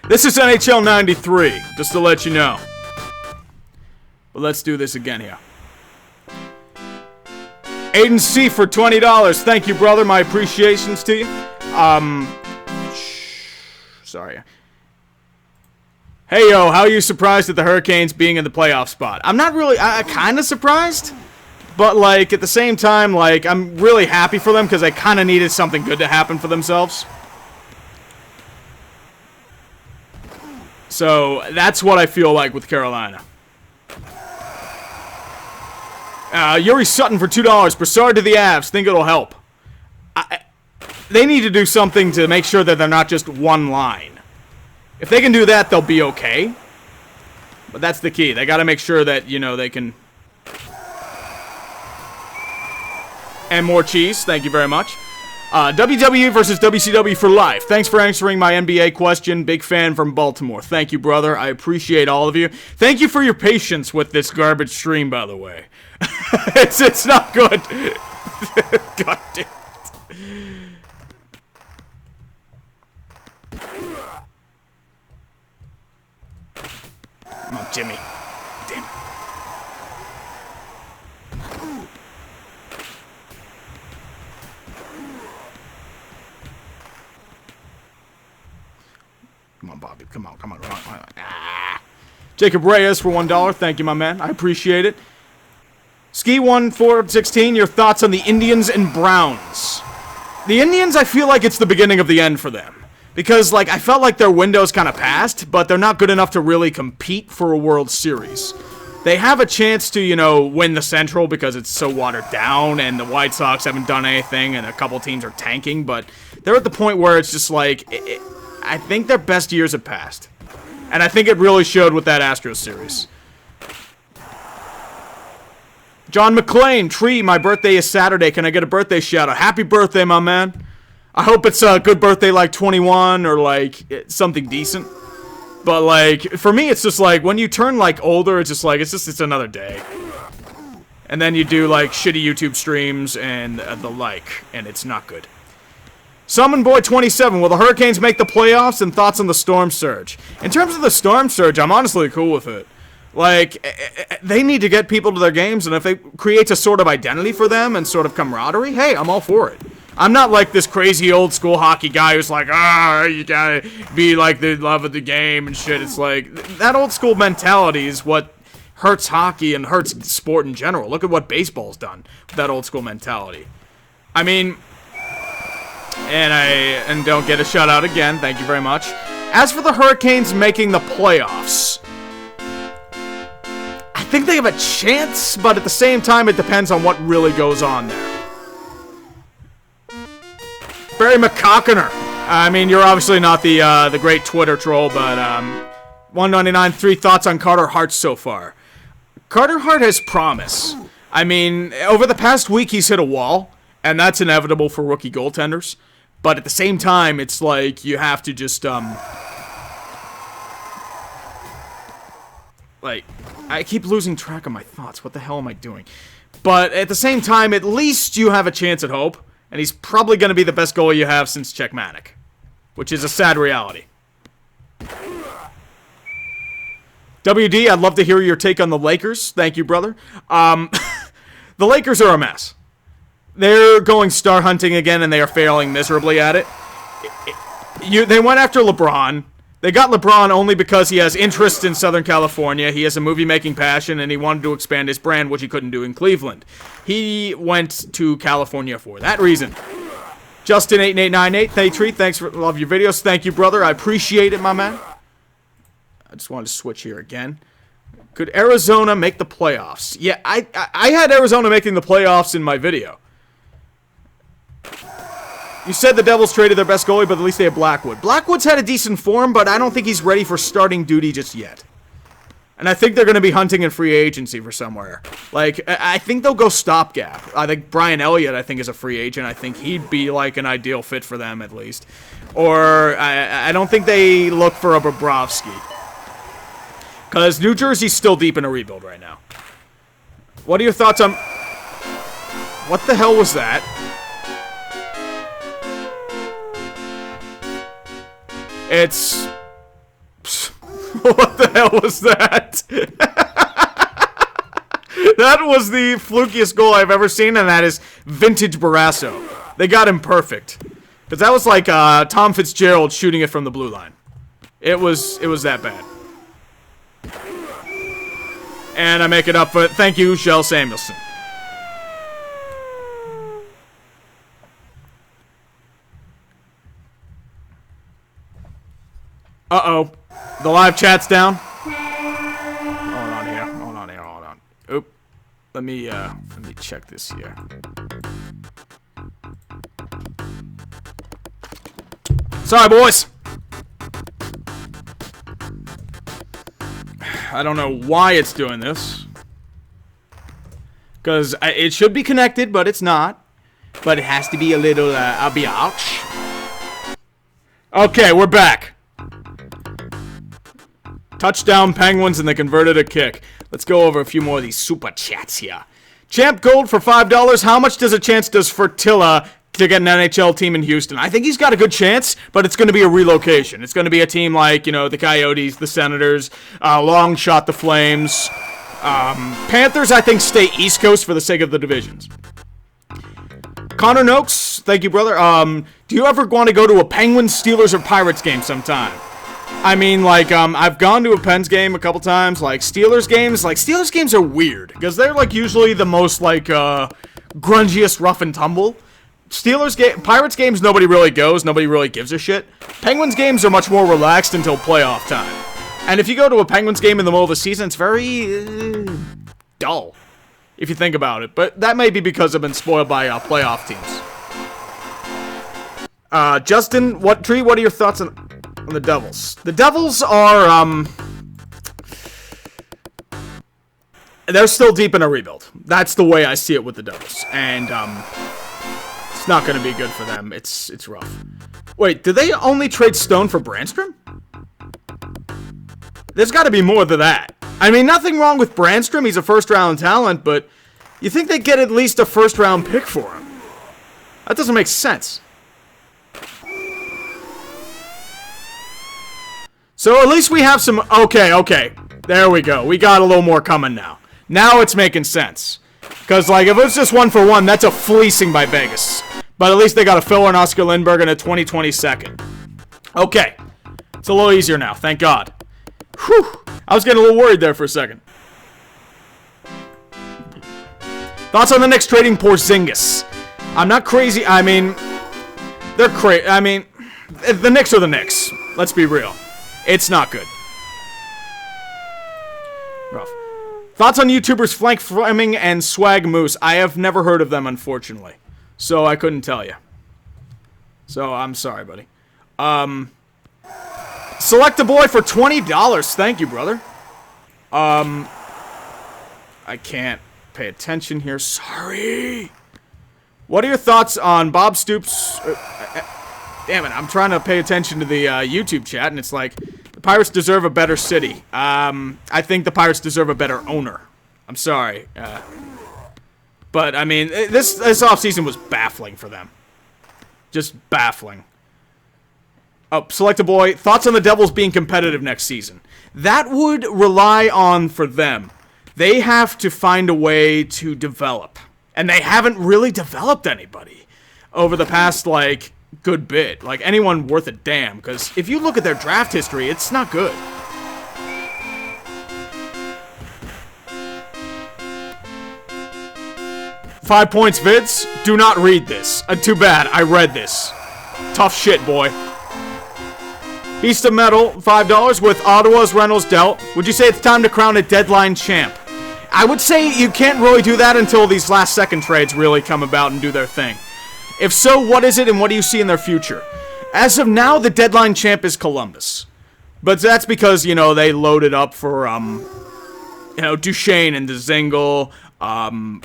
this is NHL 93, just to let you know. But let's do this again here. Aiden C for $20. Thank you, brother. My appreciations to you. Sorry. Hey, yo, how are you surprised at the Hurricanes being in the playoff spot? I'm not really, I kind of surprised, but, like, at the same time, like, I'm really happy for them because they kind of needed something good to happen for themselves. So, that's what I feel like with Carolina. Yuri Sutton for $2. Brassard to the Avs. Think it'll help. They need to do something to make sure that they're not just one line. If they can do that, they'll be okay. But that's the key. They got to make sure that, you know, they can... And more cheese. Thank you very much. WWE versus WCW for life. Thanks for answering my NBA question. Big fan from Baltimore. Thank you, brother. I appreciate all of you. Thank you for your patience with this garbage stream, by the way. it's not good. God damn it. Come on, Jimmy. Damn it. Come on, Bobby. Come on. Ah. Jacob Reyes for $1. Thank you, my man. I appreciate it. Ski1416, your thoughts on the Indians and Browns. The Indians, I feel like it's the beginning of the end for them. Because, like, I felt like their window's kind of passed, but they're not good enough to really compete for a World Series. They have a chance to, you know, win the Central because it's so watered down, and the White Sox haven't done anything, and a couple teams are tanking, but they're at the point where it's just like, I think their best years have passed. And I think it really showed with that Astros series. John McClain, Tree, my birthday is Saturday. Can I get a birthday shout out? Happy birthday, my man. I hope it's a good birthday like 21 or like something decent. But like, for me, it's just like, when you turn like older, it's just like, it's another day. And then you do like shitty YouTube streams and the like, and it's not good. Summon Boy 27, will the Hurricanes make the playoffs, and thoughts on the Storm Surge? In terms of the Storm Surge, I'm honestly cool with it. Like, they need to get people to their games, and if it creates a sort of identity for them and sort of camaraderie, hey, I'm all for it. I'm not like this crazy old school hockey guy who's like, you gotta be like the love of the game and shit. It's like, that old school mentality is what hurts hockey and hurts sport in general. Look at what baseball's done with that old school mentality. I mean, and don't get a shutout again, thank you very much. As for the Hurricanes making the playoffs, I think they have a chance, but at the same time, it depends on what really goes on there. Barry McCockiner. I mean, you're obviously not the great Twitter troll, but 199, 3 thoughts on Carter Hart so far. Carter Hart has promise. I mean, over the past week, he's hit a wall, and that's inevitable for rookie goaltenders. But at the same time, it's like you have to just like, I keep losing track of my thoughts. What the hell am I doing? But at the same time, at least you have a chance at hope. And he's probably going to be the best goalie you have since Czechmanek. Which is a sad reality. WD, I'd love to hear your take on the Lakers. Thank you, brother. The Lakers are a mess. They're going star hunting again, and they are failing miserably at it. They went after LeBron. They got LeBron only because he has interest in Southern California. He has a movie-making passion, and he wanted to expand his brand, which he couldn't do in Cleveland. He went to California for that reason. Justin8898, hey Tree, thanks for love your videos. Thank you, brother. I appreciate it, my man. I just wanted to switch here again. Could Arizona make the playoffs? Yeah, I had Arizona making the playoffs in my video. You said the Devils traded their best goalie, but at least they have Blackwood. Blackwood's had a decent form, but I don't think he's ready for starting duty just yet. And I think they're going to be hunting in free agency for somewhere. Like, I think they'll go stopgap. I think Brian Elliott, I think, is a free agent. I think he'd be, like, an ideal fit for them, at least. Or, I don't think they look for a Bobrovsky. Because New Jersey's still deep in a rebuild right now. What are your thoughts on... What the hell was that? It's... What the hell was that? That was the flukiest goal I've ever seen, and that is vintage Barrasso. They got him perfect. Because that was like Tom Fitzgerald shooting it from the blue line. It was that bad. And I make it up for it. Thank you, Shel Samuelson. Uh-oh. The live chat's down. Hold on. Oop. Let me check this here. Sorry, boys. I don't know why it's doing this. Because it should be connected, but it's not. But it has to be a little, biatch. Okay, we're back. Touchdown Penguins, and they converted a kick. Let's go over a few more of these super chats here. Champ Gold for $5. How much does a chance does Fertilla to get an NHL team in Houston? I think he's got a good chance, but it's going to be a relocation. It's going to be a team like, the Coyotes, the Senators, long shot the Flames. Panthers, I think, stay East Coast for the sake of the divisions. Connor Noakes, thank you, brother. Do you ever want to go to a Penguins, Steelers, or Pirates game sometime? I mean, I've gone to a Pens game a couple times. Steelers games are weird, because they're, usually the most, grungiest rough and tumble. Pirates games, nobody really goes. Nobody really gives a shit. Penguins games are much more relaxed until playoff time. And if you go to a Penguins game in the middle of the season, it's very dull, if you think about it. But that may be because I've been spoiled by playoff teams. Justin, what are your thoughts on the Devils? The Devils are, they're still deep in a rebuild. That's the way I see it with the Devils. And, it's not going to be good for them. It's rough. Wait, did they only trade Stone for Brandstrom? There's got to be more than that. I mean, nothing wrong with Brandstrom. He's a first-round talent, but you think they'd get at least a first-round pick for him. That doesn't make sense. So at least we have some... Okay. There we go. We got a little more coming now. Now it's making sense. Because, if it's just 1-for-1, that's a fleecing by Vegas. But at least they got a filler and Oscar Lindbergh and a 2020 second. Okay. It's a little easier now, thank God. Whew. I was getting a little worried there for a second. Thoughts on the Knicks trading Porzingis? I'm not crazy. I mean, they're crazy. I mean, the Knicks are the Knicks. Let's be real. It's not good. Rough. Thoughts on YouTubers Flank Fleming and Swag Moose? I have never heard of them, unfortunately. So I couldn't tell you. So I'm sorry, buddy. Select a boy for $20. Thank you, brother. I can't pay attention here. Sorry. What are your thoughts on Bob Stoops? Damn it, I'm trying to pay attention to the YouTube chat, and it's like, the Pirates deserve a better city. I think the Pirates deserve a better owner. I'm sorry. But, I mean, this offseason was baffling for them. Just baffling. Oh, select a boy. Thoughts on the Devils being competitive next season? That would rely on, for them, they have to find a way to develop. And they haven't really developed anybody over the past, good bit. Anyone worth a damn. Because if you look at their draft history, it's not good. Five points, Vids. Do not read this. Too bad. I read this. Tough shit, boy. Beast of Metal, $5 with Ottawa's Reynolds dealt. Would you say it's time to crown a deadline champ? I would say you can't really do that until these last second trades really come about and do their thing. If so, what is it and what do you see in their future? As of now, the deadline champ is Columbus. But that's because, they loaded up for, Duchesne and Dzingel.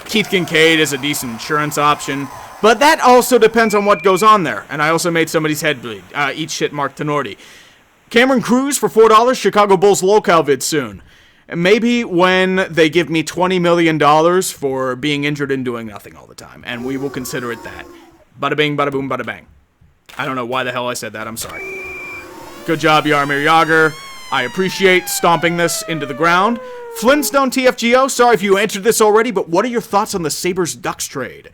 Keith Kincaid is a decent insurance option. But that also depends on what goes on there. And I also made somebody's head bleed. Eat shit, Mark Tenorti. Cameron Cruz for $4. Chicago Bulls locale vid soon. And maybe when they give me $20 million for being injured and doing nothing all the time. And we will consider it that. Bada bing, bada boom, bada bang. I don't know why the hell I said that. I'm sorry. Good job, Jaromir Jagr. I appreciate stomping this into the ground. Flintstone TFGO, sorry if you answered this already, but what are your thoughts on the Sabres-Ducks trade?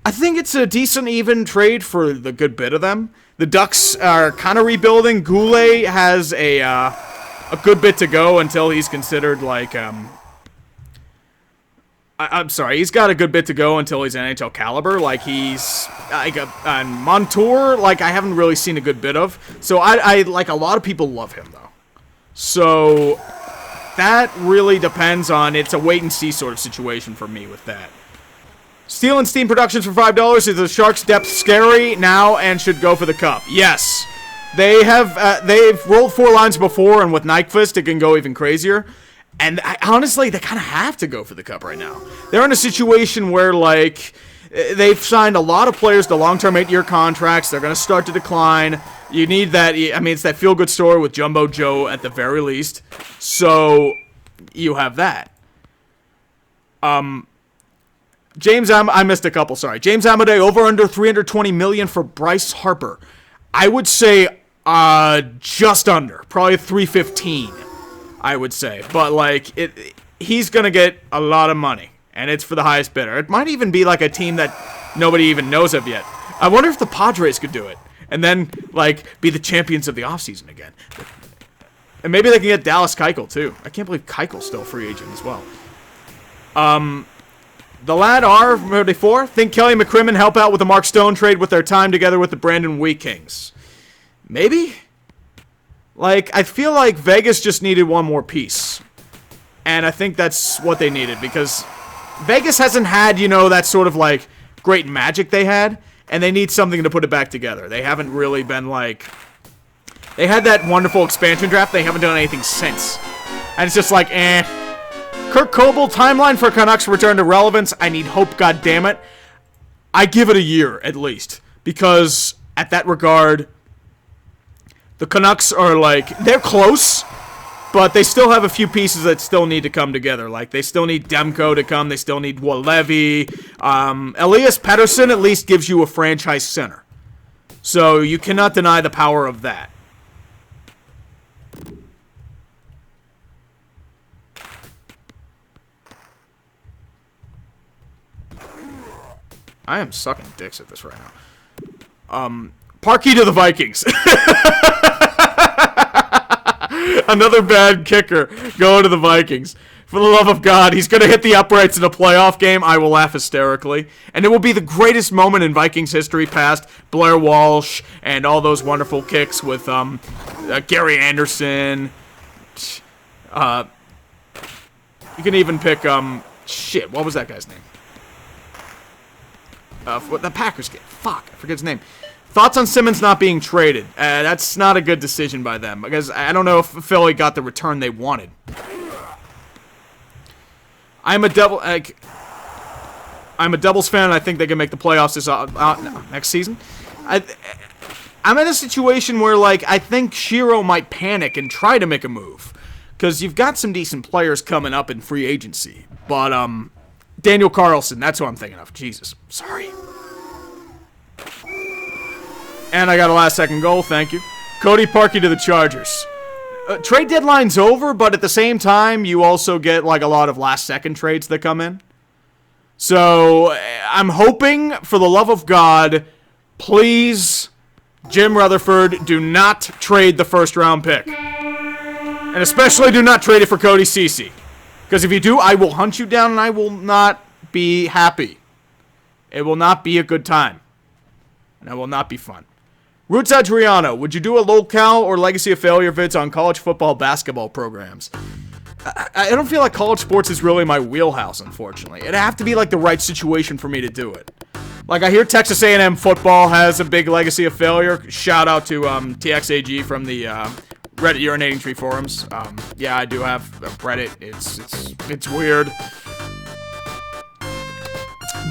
I think it's a decent, even trade for the good bit of them. The Ducks are kind of rebuilding. Goulet has a good bit to go until he's considered, I'm sorry, he's got a good bit to go until he's NHL caliber. Like, he's like on Montour, like, I haven't really seen a good bit of. So I like, a lot of people love him, though. So that really depends on, it's a wait-and-see sort of situation for me with that. Steel and Steam Productions for $5. Is the Sharks' depth scary now and should go for the cup? Yes. They've rolled 4 lines before, and with Nyquist, it can go even crazier. And honestly, they kind of have to go for the cup right now. They're in a situation where, like, they've signed a lot of players to long-term 8-year contracts. They're going to start to decline. You need that. I mean, it's that feel-good story with Jumbo Joe at the very least. So you have that. I missed a couple. Sorry, James Amadei over under $320 million for Bryce Harper. I would say just under, probably 315. I would say, but like he's gonna get a lot of money, and it's for the highest bidder. It might even be like a team that nobody even knows of yet. I wonder if the Padres could do it, and then like be the champions of the offseason again. And maybe they can get Dallas Keuchel too. I can't believe Keichel's still a free agent as well. The lad R44 think Kelly McCrimmon help out with the Mark Stone trade with their time together with the Brandon Wheat Kings. Maybe. Like, I feel like Vegas just needed one more piece. And I think that's what they needed, because Vegas hasn't had, you know, that sort of, like, great magic they had, and they need something to put it back together. They haven't really been, like... They had that wonderful expansion draft, they haven't done anything since. And it's just like, eh. Kurt Coble, timeline for Canucks return to relevance. I need hope, goddammit. I give it a year, at least. Because, at that regard... The Canucks are, like, they're close, but they still have a few pieces that still need to come together. Like, they still need Demko to come. They still need Walevi. Elias Pettersson at least gives you a franchise center. So you cannot deny the power of that. I am sucking dicks at this right now. Parkey to the Vikings. Another bad kicker going to the Vikings. For the love of God, he's going to hit the uprights in a playoff game. I will laugh hysterically. And it will be the greatest moment in Vikings history past Blair Walsh and all those wonderful kicks with Gary Anderson. You can even pick, shit, what was that guy's name? The Packers game. Fuck, I forget his name. Thoughts on Simmons not being traded? That's not a good decision by them, because I don't know if Philly got the return they wanted. I'm a Devils fan, and I think they can make the playoffs next season. I'm in a situation where, like, I think Shiro might panic and try to make a move, because you've got some decent players coming up in free agency. But Daniel Carlson, that's who I'm thinking of. Jesus, sorry. And I got a last-second goal, thank you. Cody Parkey to the Chargers. Trade deadline's over, but at the same time, you also get, like, a lot of last-second trades that come in. So, I'm hoping, for the love of God, please, Jim Rutherford, do not trade the first-round pick. And especially do not trade it for Cody Ceci. Because if you do, I will hunt you down, and I will not be happy. It will not be a good time. And it will not be fun. Roots Adriano, would you do a locale or legacy of failure vids on college football basketball programs? I don't feel like college sports is really my wheelhouse, unfortunately. It'd have to be like the right situation for me to do it. Like, I hear Texas A&M football has a big legacy of failure. Shout out to TXAG from the Reddit Urinating Tree forums. Yeah, I do have a Reddit. It's weird.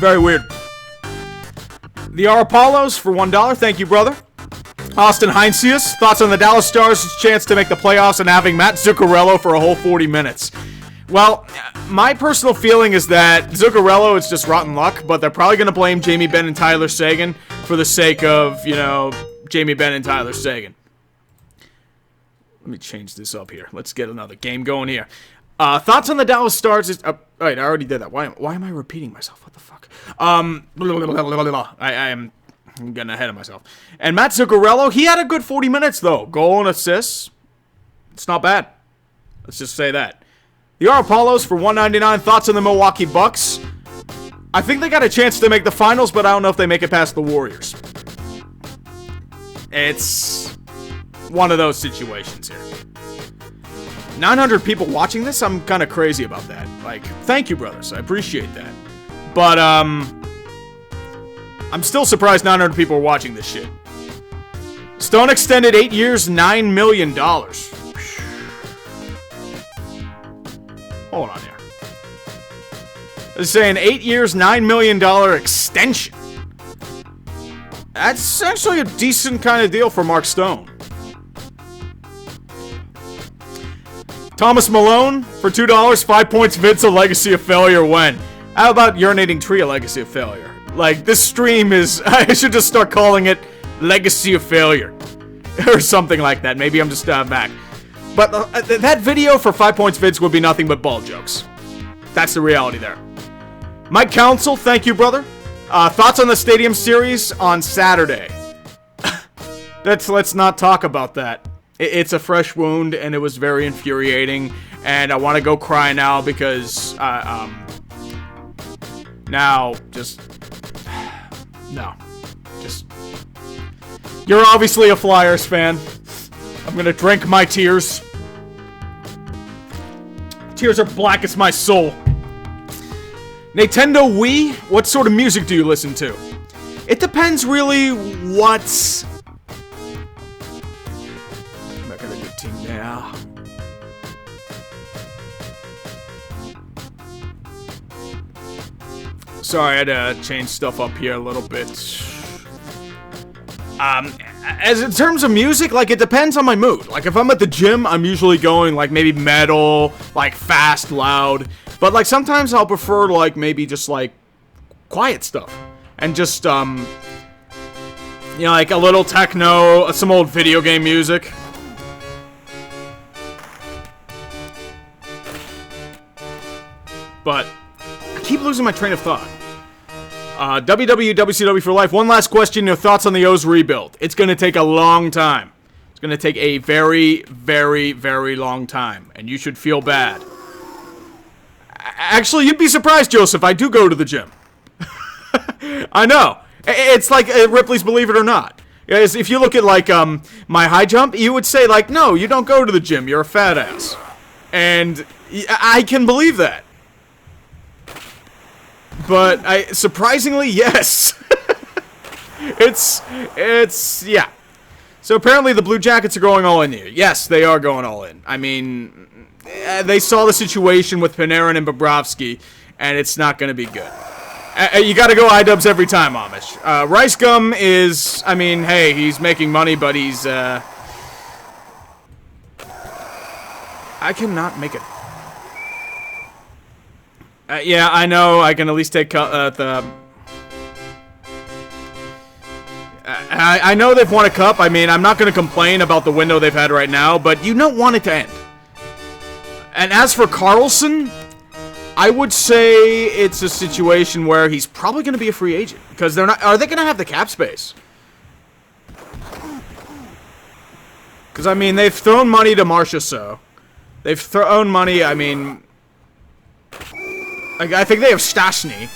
Very weird. The R. Apollos for $1. Thank you, brother. Austin Heinsius, thoughts on the Dallas Stars' chance to make the playoffs and having Matt Zuccarello for a whole 40 minutes? Well, my personal feeling is that Zuccarello is just rotten luck, but they're probably going to blame Jamie Benn and Tyler Seguin for the sake of, you know, Jamie Benn and Tyler Seguin. Let me change this up here. Let's get another game going here. Thoughts on the Dallas Stars is... wait, I already did that. Why am I repeating myself? What the fuck? I'm getting ahead of myself. And Matt Zuccarello, he had a good 40 minutes, though. Goal and assists. It's not bad. Let's just say that. The R. Apollos for $1.99. Thoughts on the Milwaukee Bucks? I think they got a chance to make the finals, but I don't know if they make it past the Warriors. It's one of those situations here. 900 people watching this? I'm kind of crazy about that. Like, thank you, brothers. I appreciate that. But, I'm still surprised 900 people are watching this shit. Stone extended 8 years, $9 million. Hold on here. They're saying 8 years, $9 million extension. That's actually a decent kind of deal for Mark Stone. Thomas Malone for $2. 5 points. Vince, a legacy of failure when? How about urinating tree, a legacy of failure? Like, this stream is... I should just start calling it Legacy of Failure. Or something like that. Maybe I'm just back. But that video for 5 points, Vince, would be nothing but ball jokes. That's the reality there. Mike Council, thank you, brother. Thoughts on the Stadium Series on Saturday? Let's not talk about that. It's a fresh wound, and it was very infuriating. And I want to go cry now because, now, just, no, just, you're obviously a Flyers fan. I'm gonna drink my tears. Tears are black as my soul. Nintendo Wii, what sort of music do you listen to? It depends really what's... Back at a good team now. Sorry, I had to change stuff up here a little bit. As in terms of music, like, it depends on my mood. Like, if I'm at the gym, I'm usually going, like, maybe metal, like, fast, loud. But, like, sometimes I'll prefer, like, maybe just, like, quiet stuff. And just, you know, like, a little techno, some old video game music. But I keep losing my train of thought. WCW for life. One last question. Your thoughts on the O's rebuild? It's going to take a long time. It's going to take a very, very, very long time. And you should feel bad. Actually, you'd be surprised, Joseph. I do go to the gym. I know. It's like Ripley's Believe It or Not. If you look at, like, my high jump, you would say, like, no, you don't go to the gym. You're a fat ass. And I can believe that. But surprisingly, yes. It's, yeah. So apparently the Blue Jackets are going all in here. Yes, they are going all in. I mean, they saw the situation with Panarin and Bobrovsky, and it's not going to be good. You got to go I-dubs every time, Amish. Rice Gum is, I mean, hey, he's making money, but he's, I cannot make it. Yeah, I know. I can at least take the... I know they've won a cup. I mean, I'm not going to complain about the window they've had right now, but you don't want it to end. And as for Carlson, I would say it's a situation where he's probably going to be a free agent. Because they're not... Are they going to have the cap space? Because, I mean, they've thrown money to Marchessault. They've thrown money, I mean... I think they have Stastny.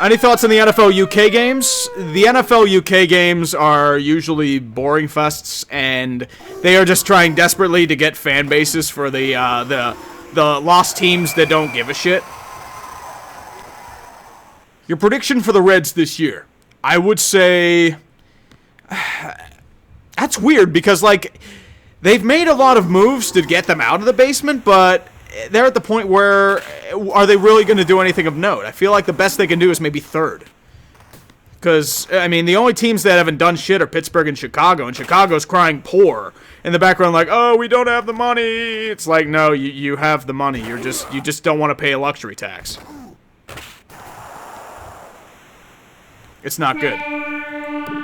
Any thoughts on the NFL UK games? The NFL UK games are usually boring fests, and they are just trying desperately to get fan bases for the lost teams that don't give a shit. Your prediction for the Reds this year? I would say... That's weird, because, like, they've made a lot of moves to get them out of the basement, but... They're at the point where, are they really going to do anything of note? I feel like the best they can do is maybe third. Because, I mean, the only teams that haven't done shit are Pittsburgh and Chicago's crying poor. In the background, like, oh, we don't have the money. It's like, no, you have the money. You just don't want to pay a luxury tax. It's not good.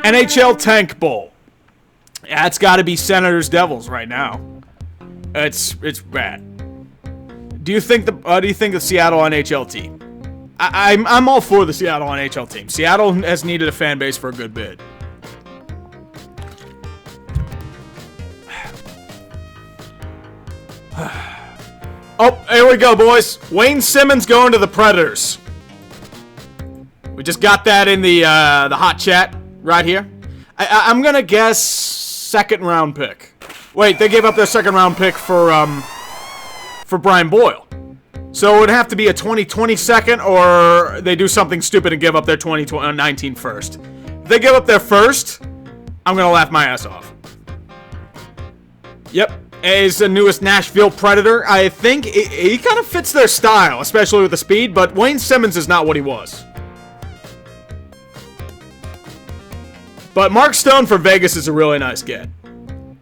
NHL Tank Bowl. Yeah, it's got to be Senators Devils right now. It's bad. Do you think the Seattle NHL team? I'm all for the Seattle NHL team. Seattle has needed a fan base for a good bit. Oh, here we go, boys. Wayne Simmons going to the Predators. We just got that in the hot chat right here. I'm gonna guess second round pick. Wait, they gave up their second round pick for Brian Boyle. So it would have to be a 2020 second, or they do something stupid and give up their 2019 first. If they give up their first, I'm gonna laugh my ass off. Yep. Is the newest Nashville Predator. I think he kind of fits their style, especially with the speed, but Wayne Simmons is not what he was. But Mark Stone for Vegas is a really nice get.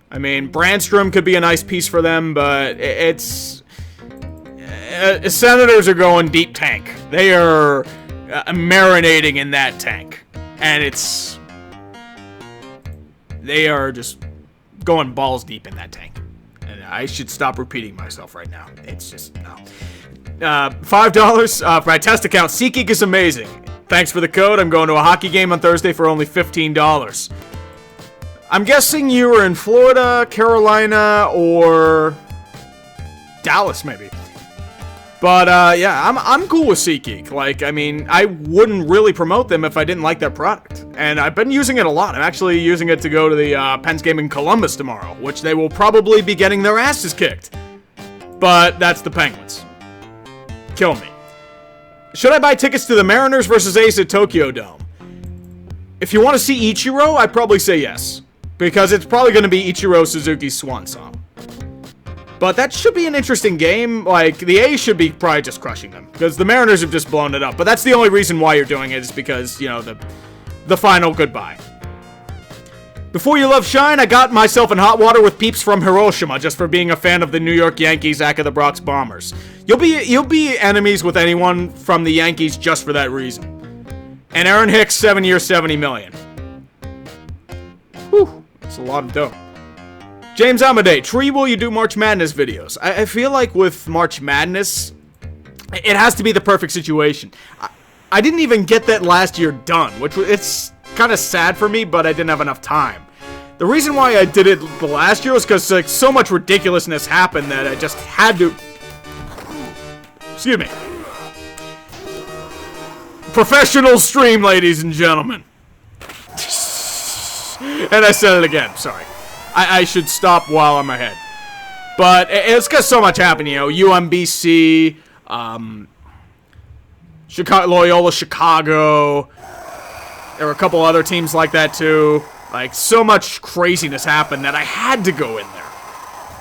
I mean, Brandstrom could be a nice piece for them, but it's... Senators are going deep tank. They are marinating in that tank. And it's... They are just going balls deep in that tank. I should stop repeating myself right now. It's just, no. $5 for my test account. SeatGeek is amazing. Thanks for the code. I'm going to a hockey game on Thursday for only $15. I'm guessing you were in Florida, Carolina, or Dallas, maybe. But, yeah, I'm cool with SeatGeek. Like, I mean, I wouldn't really promote them if I didn't like their product. And I've been using it a lot. I'm actually using it to go to the Pens game in Columbus tomorrow, which they will probably be getting their asses kicked. But that's the Penguins. Kill me. Should I buy tickets to the Mariners versus A's at Tokyo Dome? If you want to see Ichiro, I'd probably say yes. Because it's probably going to be Ichiro Suzuki's swan song. But that should be an interesting game. Like, the A's should be probably just crushing them. Because the Mariners have just blown it up. But that's the only reason why you're doing it, is because, you know, the final goodbye. Before you love shine, I got myself in hot water with peeps from Hiroshima just for being a fan of the New York Yankees, Ack of the Bronx Bombers. You'll be enemies with anyone from the Yankees just for that reason. And Aaron Hicks, 7 years, $70 million. Whew, that's a lot of dough. James Amadei, Tree, will you do March Madness videos? I feel like with March Madness, it has to be the perfect situation. I didn't even get that last year done, which it's kind of sad for me, but I didn't have enough time. The reason why I did it the last year was because like so much ridiculousness happened that I just had to... Excuse me. Professional stream, ladies and gentlemen. And I said it again, sorry. I should stop while I'm ahead. But it's because so much happened, you know. UMBC, Loyola Chicago. There were a couple other teams like that too. Like, so much craziness happened that I had to go in there.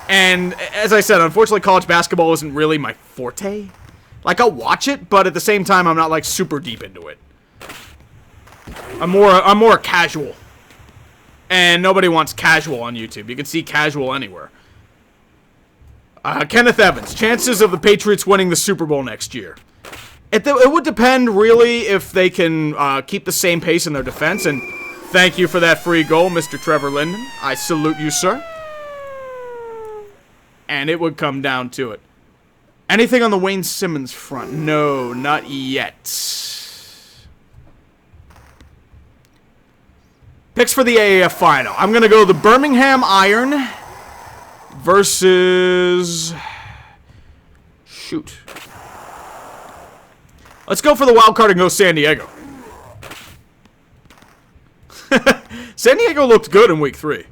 And as I said, unfortunately, college basketball isn't really my forte. Like, I'll watch it, but at the same time, I'm not like super deep into it. I'm more casual. And nobody wants casual on YouTube. You can see casual anywhere. Kenneth Evans. Chances of the Patriots winning the Super Bowl next year. It would depend, really, if they can keep the same pace in their defense. And thank you for that free goal, Mr. Trevor Linden. I salute you, sir. And it would come down to it. Anything on the Wayne Simmons front? No, not yet. Picks for the AAF final. I'm going to go the Birmingham Iron versus... Shoot. Let's go for the wild card and go San Diego. San Diego looked good in week 3.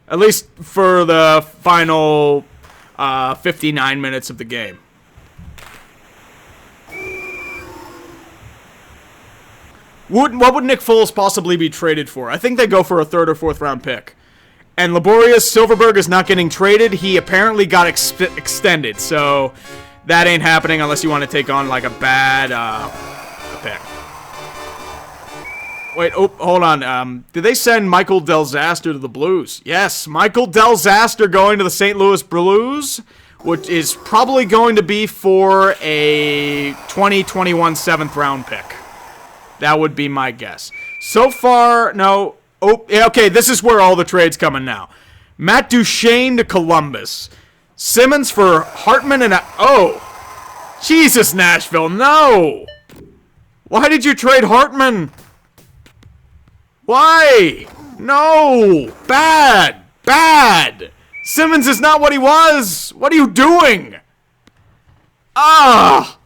At least for the final 59 minutes of the game. What would Nick Foles possibly be traded for? I think they go for a 3rd or 4th round pick. And Laborious Silverberg is not getting traded. He apparently got extended, so that ain't happening unless you want to take on like a bad pick. Wait, oh, hold on. Did they send Michael Delzaster to the Blues? Yes, Michael Delzaster going to the St. Louis Blues, which is probably going to be for a 2021 7th round pick. That would be my guess. So far, no. Oh, yeah, okay, this is where all the trades coming now. Matt Duchene to Columbus. Simmons for Hartman and... Oh! Jesus, Nashville, no! Why did you trade Hartman? Why? No! Bad! Bad! Simmons is not what he was! What are you doing? Ah!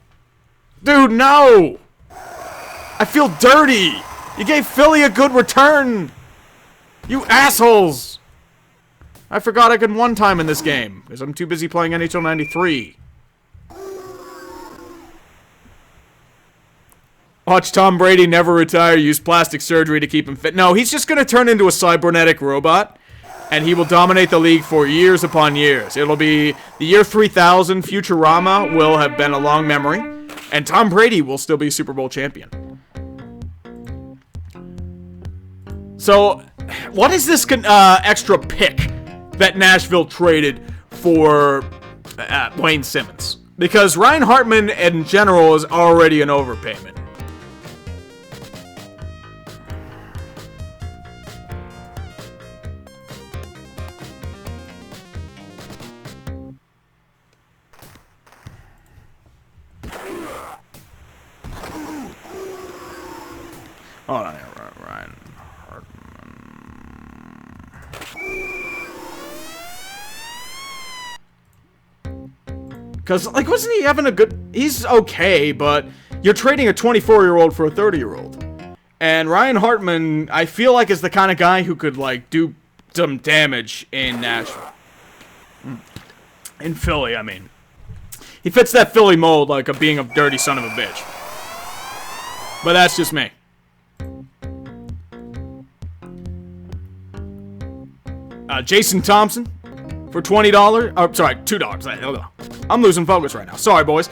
Dude, no! I feel dirty! You gave Philly a good return! You assholes! I forgot I could one time in this game, because I'm too busy playing NHL 93. Watch Tom Brady never retire, use plastic surgery to keep him fit. No, he's just going to turn into a cybernetic robot, and he will dominate the league for years upon years. It'll be the year 3000, Futurama will have been a long memory, and Tom Brady will still be a Super Bowl champion. So, what is this extra pick that Nashville traded for Wayne Simmons? Because Ryan Hartman, in general, is already an overpayment. Hold on here, Ryan Hartman. Because, like, wasn't he having a good... He's okay, but you're trading a 24-year-old for a 30-year-old. And Ryan Hartman, I feel like, is the kind of guy who could, like, do some damage in Nashville. In Philly, I mean. He fits that Philly mold, like, of being a dirty son of a bitch. But that's just me. Jason Thompson for $20. Oh, sorry, $2. I'm losing focus right now. Sorry, boys.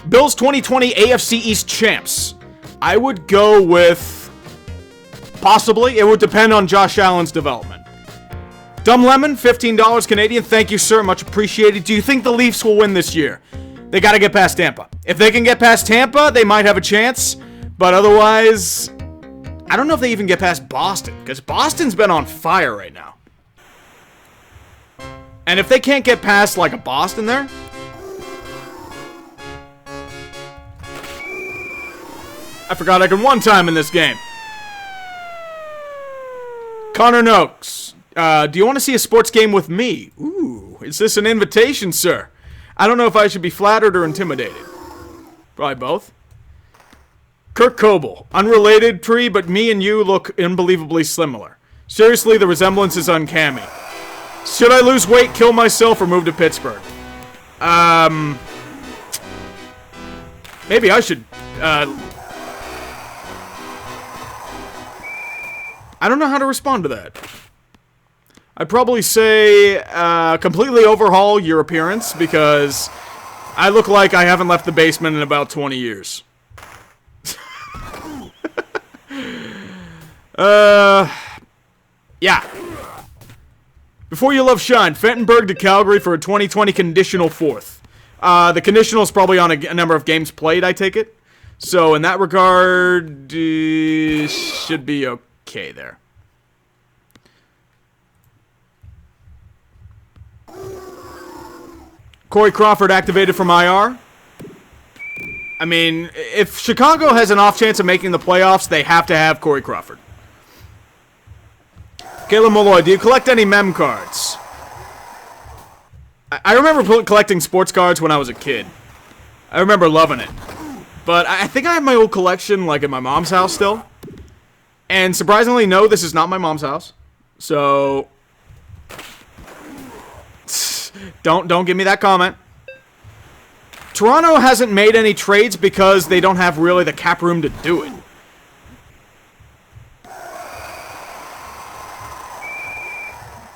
Bills 2020 AFC East champs. I would go with... Possibly. It would depend on Josh Allen's development. Dumb Lemon, $15 Canadian. Thank you, sir. Much appreciated. Do you think the Leafs will win this year? They got to get past Tampa. If they can get past Tampa, they might have a chance. But otherwise, I don't know if they even get past Boston. Because Boston's been on fire right now. And if they can't get past, like, a Boston there... I forgot I could one time in this game. Connor Noakes. Do you want to see a sports game with me? Ooh, is this an invitation, sir? I don't know if I should be flattered or intimidated. Probably both. Kirk Coble. Unrelated tree, but me and you look unbelievably similar. Seriously, the resemblance is uncanny. Should I lose weight, kill myself, or move to Pittsburgh? Maybe I should, I don't know how to respond to that. I'd probably say, completely overhaul your appearance, because I look like I haven't left the basement in about 20 years. Yeah. Before you love shine, Fentonburg to Calgary for a 2020 conditional fourth. The conditional is probably on a number of games played, I take it. So, in that regard, should be okay there. Corey Crawford activated from IR. I mean, if Chicago has an off chance of making the playoffs, they have to have Corey Crawford. Caleb Malloy, do you collect any mem cards? I remember collecting sports cards when I was a kid. I remember loving it. But I think I have my old collection, like, at my mom's house still. And surprisingly, no, this is not my mom's house. So... Don't give me that comment. Toronto hasn't made any trades because they don't have really the cap room to do it.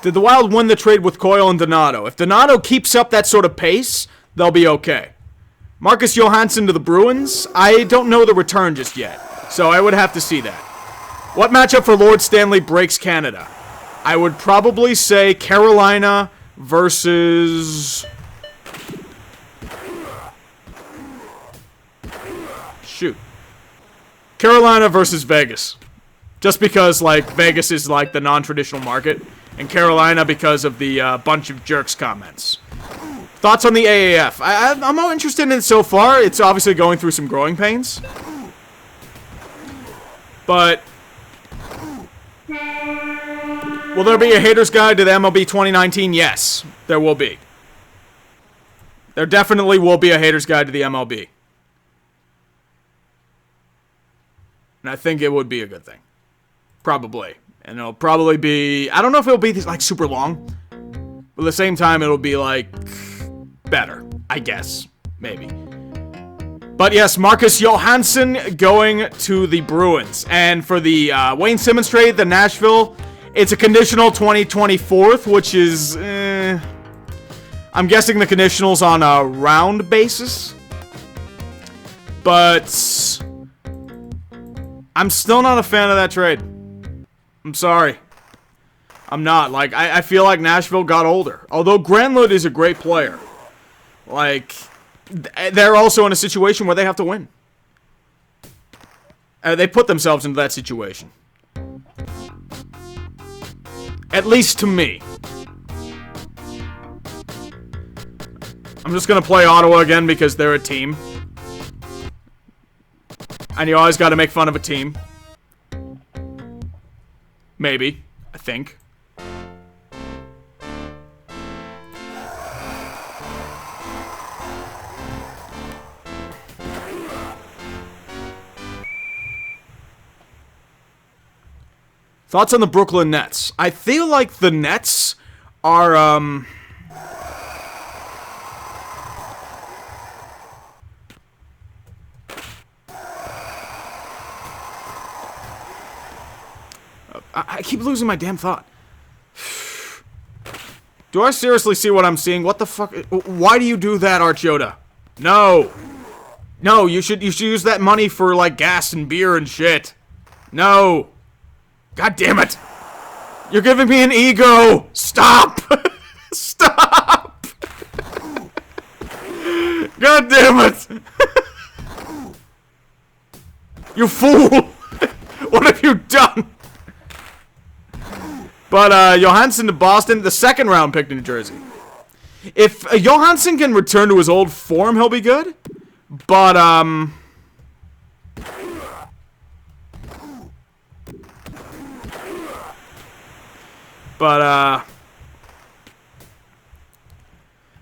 Did the Wild win the trade with Coyle and Donato? If Donato keeps up that sort of pace, they'll be okay. Marcus Johansson to the Bruins? I don't know the return just yet, so I would have to see that. What matchup for Lord Stanley breaks Canada? I would probably say Carolina versus... Shoot. Carolina versus Vegas. Just because, like, Vegas is, like, the non-traditional market. And Carolina because of the bunch of jerks comments. Thoughts on the AAF? I'm all interested in it so far. It's obviously going through some growing pains. But... will there be a hater's guide to the MLB 2019? Yes, there will be. There definitely will be a Hater's Guide to the MLB. And I think it would be a good thing. Probably. And it'll probably be... I don't know if it'll be, like, super long. But at the same time, it'll be, like, better. I guess. Maybe. But yes, Marcus Johansson going to the Bruins. And for the Wayne Simmons trade, the Nashville, it's a conditional 2024, which is... I'm guessing the conditional's on a round basis. But... I'm still not a fan of that trade. I'm sorry. I'm not. Like, I feel like Nashville got older. Although Granlund is a great player. Like, they're also in a situation where they have to win. They put themselves into that situation. At least to me. I'm just going to play Ottawa again because they're a team. And you always got to make fun of a team. Maybe. I think. Thoughts on the Brooklyn Nets? I feel like the Nets are, I keep losing my damn thought. Do I seriously see what I'm seeing? What the fuck? Why do you do that, Arch Yoda? No. No, you should use that money for, like, gas and beer and shit. No. God damn it. You're giving me an ego. Stop. Stop. God damn it. You fool. What have you done? But, Johansson to Boston, the second round pick to New Jersey. If Johansson can return to his old form, he'll be good. But,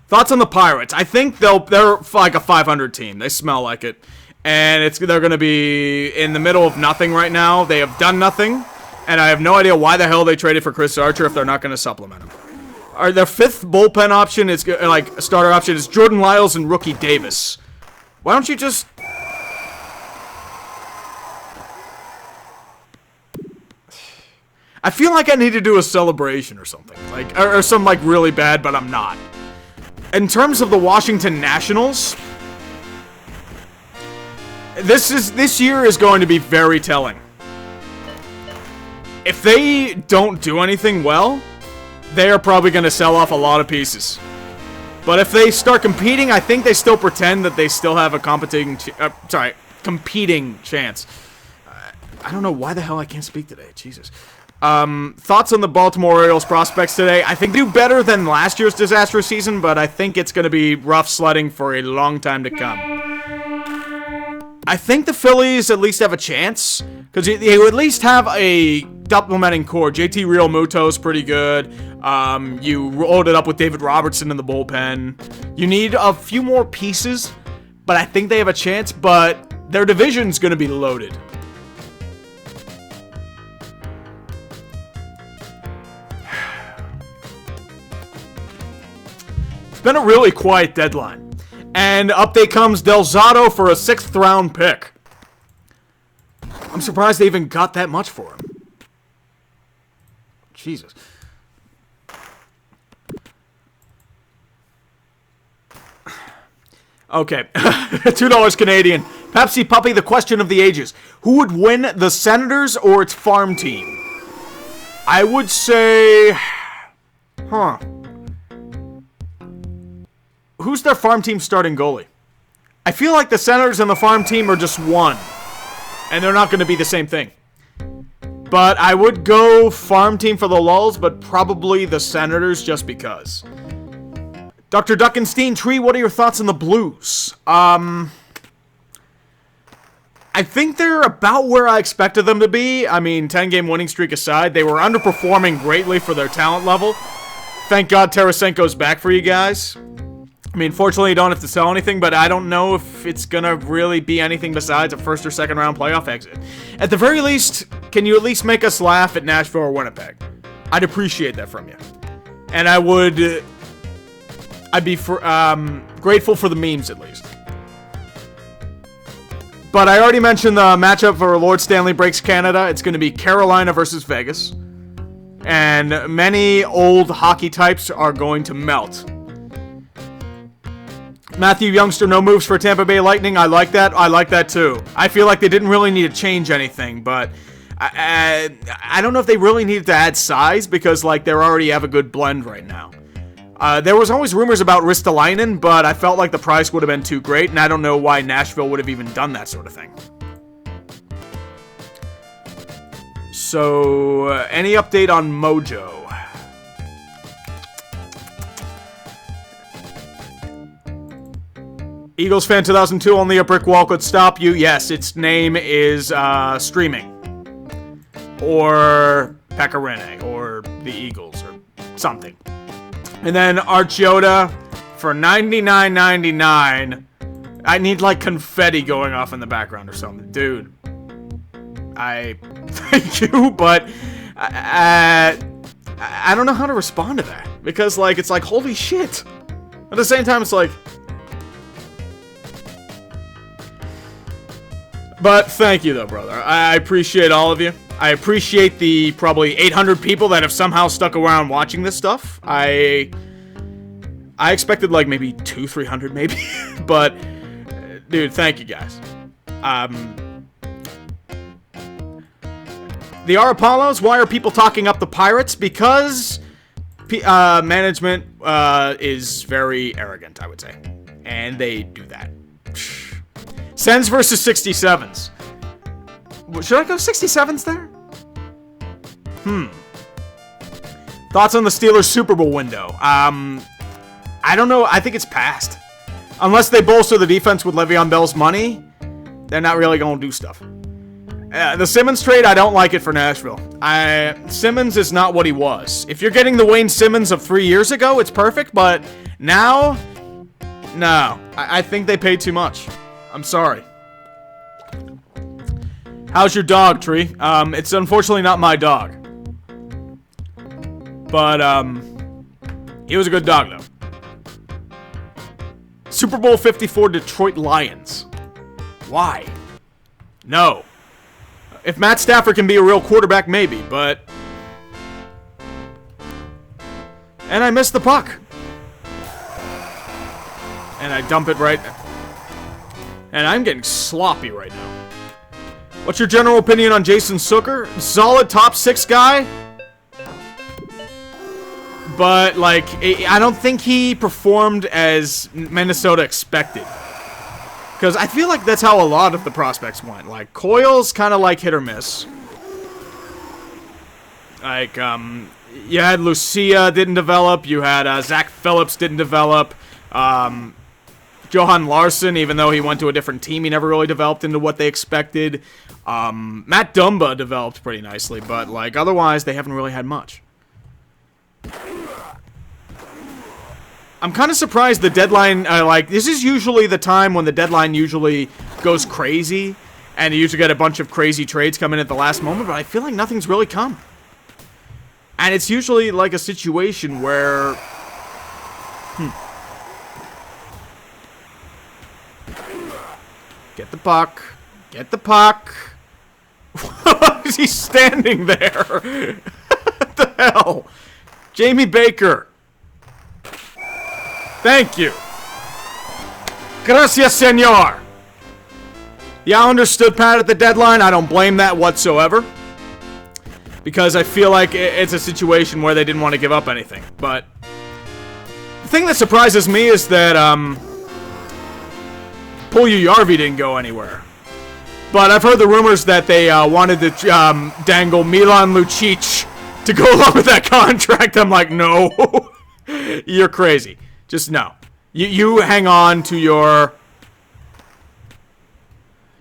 thoughts on the Pirates? I think they're like a 500 team. They smell like it. And they're going to be in the middle of nothing right now. They have done nothing. And I have no idea why the hell they traded for Chris Archer if they're not going to supplement him. Their fifth bullpen option is, like, starter option is Jordan Lyles and Rookie Davis. Why don't you just... I feel like I need to do a celebration or something. Like, or something, like, really bad, but I'm not. In terms of the Washington Nationals, this year is going to be very telling. If they don't do anything well, they are probably going to sell off a lot of pieces. But if they start competing, I think they still pretend that they still have a competing chance. I don't know why the hell I can't speak today. Jesus. Thoughts on the Baltimore Orioles prospects today? I think they do better than last year's disastrous season, but I think it's going to be rough sledding for a long time to come. I think the Phillies at least have a chance, because you at least have a supplementing core. JT Realmuto's pretty good. You rolled it up with David Robertson in the bullpen. You need a few more pieces, but I think they have a chance, but their division's going to be loaded. It's been a really quiet deadline. And update comes Del Zotto for a 6th round pick. I'm surprised they even got that much for him. Jesus. Okay. $2 Canadian. Pepsi Puppy, the question of the ages. Who would win, the Senators or its farm team? I would say... Who's their farm team starting goalie? I feel like the Senators and the farm team are just one. And they're not going to be the same thing. But I would go farm team for the lulz, but probably the Senators just because. Dr. Duckenstein Tree, what are your thoughts on the Blues? I think they're about where I expected them to be. I mean, 10-game winning streak aside, they were underperforming greatly for their talent level. Thank God Tarasenko's back for you guys. I mean, fortunately, you don't have to sell anything, but I don't know if it's gonna really be anything besides a first or second round playoff exit. At the very least, can you at least make us laugh at Nashville or Winnipeg? I'd appreciate that from you. And I'd be grateful for the memes at least. But I already mentioned the matchup for Lord Stanley Breaks Canada. It's going to be Carolina versus Vegas. And many old hockey types are going to melt. Matthew Youngster, no moves for Tampa Bay Lightning. I like that. I like that too. I feel like they didn't really need to change anything, but I don't know if they really needed to add size because like they already have a good blend right now. There was always rumors about Ristolainen, but I felt like the price would have been too great, and I don't know why Nashville would have even done that sort of thing. So, any update on Mojo? Eagles fan 2002, only a brick wall could stop you. Yes, its name is streaming. Or Pecorine, or the Eagles, or something. And then Archioda for $99.99. I need like confetti going off in the background or something. Dude, I thank you, but I don't know how to respond to that. Because like, it's like, holy shit. At the same time, it's like... But thank you though, brother. I appreciate all of you. I appreciate the probably 800 people that have somehow stuck around watching this stuff. I expected like maybe 200-300 maybe, but dude, thank you guys. The R Apollos, why are people talking up the Pirates? Because management is very arrogant, I would say, and they do that. Sens versus 67s. Should I go 67s there? Thoughts on the Steelers Super Bowl window? I don't know. I think it's passed. Unless they bolster the defense with Le'Veon Bell's money, they're not really going to do stuff. The Simmons trade, I don't like it for Nashville. Simmons is not what he was. If you're getting the Wayne Simmons of 3 years ago, it's perfect, but now, no. I think they paid too much. I'm sorry. How's your dog, Tree? It's unfortunately not my dog. But, he was a good dog, though. Super Bowl 54 Detroit Lions. Why? No. If Matt Stafford can be a real quarterback, maybe, but... And I missed the puck. And I dump it right... And I'm getting sloppy right now. What's your general opinion on Jason Zucker? Solid top 6 guy? But, like, I don't think he performed as Minnesota expected. Because I feel like that's how a lot of the prospects went. Like, Coyle's kind of like hit or miss. Like, you had Lucia didn't develop. You had Zach Phillips didn't develop. Johan Larsson, even though he went to a different team, he never really developed into what they expected. Matt Dumba developed pretty nicely, but, like, otherwise, they haven't really had much. I'm kind of surprised the deadline, like, this is usually the time when the deadline usually goes crazy, and you usually get a bunch of crazy trades come in at the last moment, but I feel like nothing's really come. And it's usually, like, a situation where... Get the puck. Get the puck. Why is he standing there? What the hell? Jamie Baker. Thank you. Gracias, senor. The Islanders stood pat at the deadline. I don't blame that whatsoever. Because I feel like it's a situation where they didn't want to give up anything. But the thing that surprises me is that, Puljujärvi didn't go anywhere. But I've heard the rumors that they wanted to dangle Milan Lucic to go along with that contract. I'm like, no. You're crazy. Just no. You hang on to your...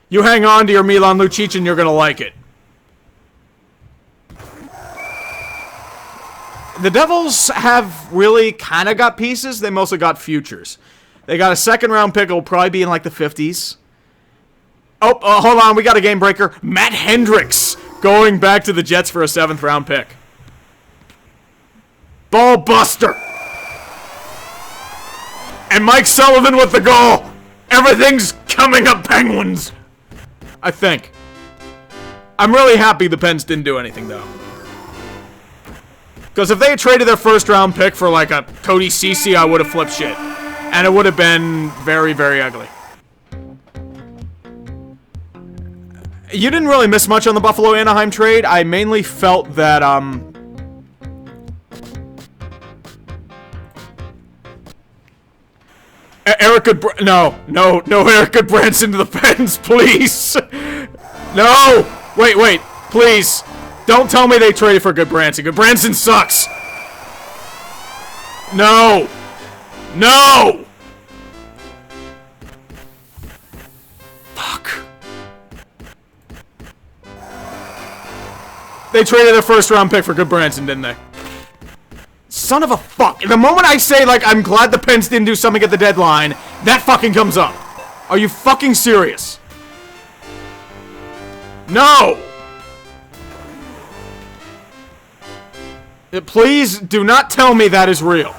You hang on to your Milan Lucic and you're going to like it. The Devils have really kind of got pieces. They mostly got futures. They got a second-round pick. It'll probably be in, like, the 50s. Oh, hold on. We got a game breaker. Matt Hendricks going back to the Jets for a 7th-round pick. Ball buster. And Mike Sullivan with the goal. Everything's coming up, Penguins. I think. I'm really happy the Pens didn't do anything, though. Because if they had traded their first-round pick for, like, a Cody Ceci, I would have flipped shit. And it would have been very, very ugly. You didn't really miss much on the Buffalo-Anaheim trade. I mainly felt that, Eric no, Eric Gudbranson to the Pens, please. No! Wait, please. Don't tell me they traded for Gudbranson. Gudbranson sucks. No! No! Fuck. They traded their first-round pick for Gudbranson, didn't they? Son of a fuck. The moment I say, like, I'm glad the Pens didn't do something at the deadline, that fucking comes up. Are you fucking serious? No! Please do not tell me that is real.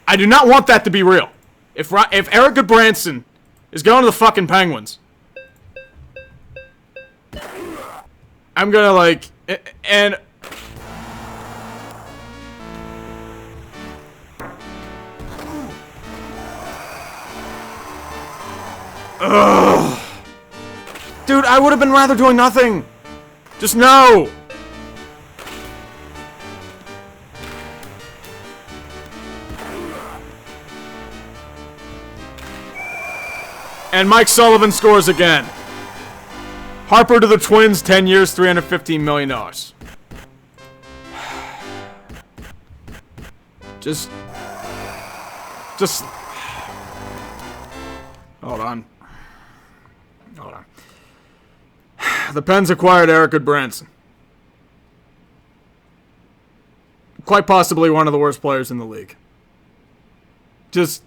I do not want that to be real. If Eric Gudbranson is going to the fucking Penguins, I'm gonna, like, and... Ugh. Dude, I would have been rather doing nothing. Just no. And Mike Sullivan scores again. Harper to the Twins, 10 years, $315 million. Just... Hold on. The Pens acquired Eric Gudbranson. Quite possibly one of the worst players in the league. Just...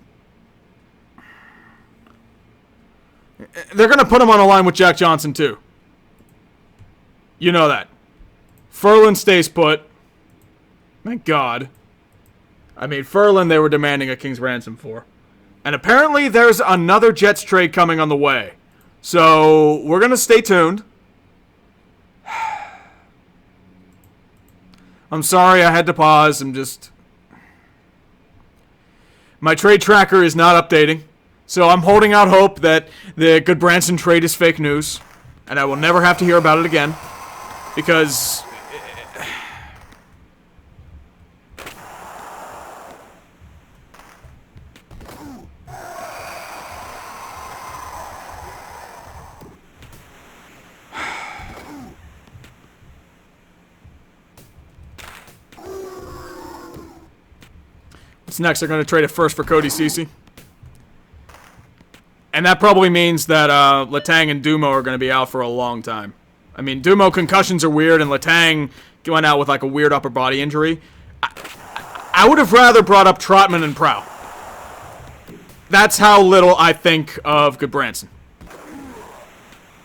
They're going to put him on a line with Jack Johnson, too. You know that. Ferland stays put. Thank God. I mean, Ferland they were demanding a king's ransom for. And apparently there's another Jets trade coming on the way. So, we're going to stay tuned. I'm sorry I had to pause. My trade tracker is not updating. So I'm holding out hope that the Gudbranson trade is fake news. And I will never have to hear about it again. Because... What's next? They're going to trade a first for Cody Ceci. And that probably means that Letang and Dumo are going to be out for a long time. I mean, Dumo concussions are weird, and Letang went out with like a weird upper body injury. I would have rather brought up Trotman and Prow. That's how little I think of Gudbranson.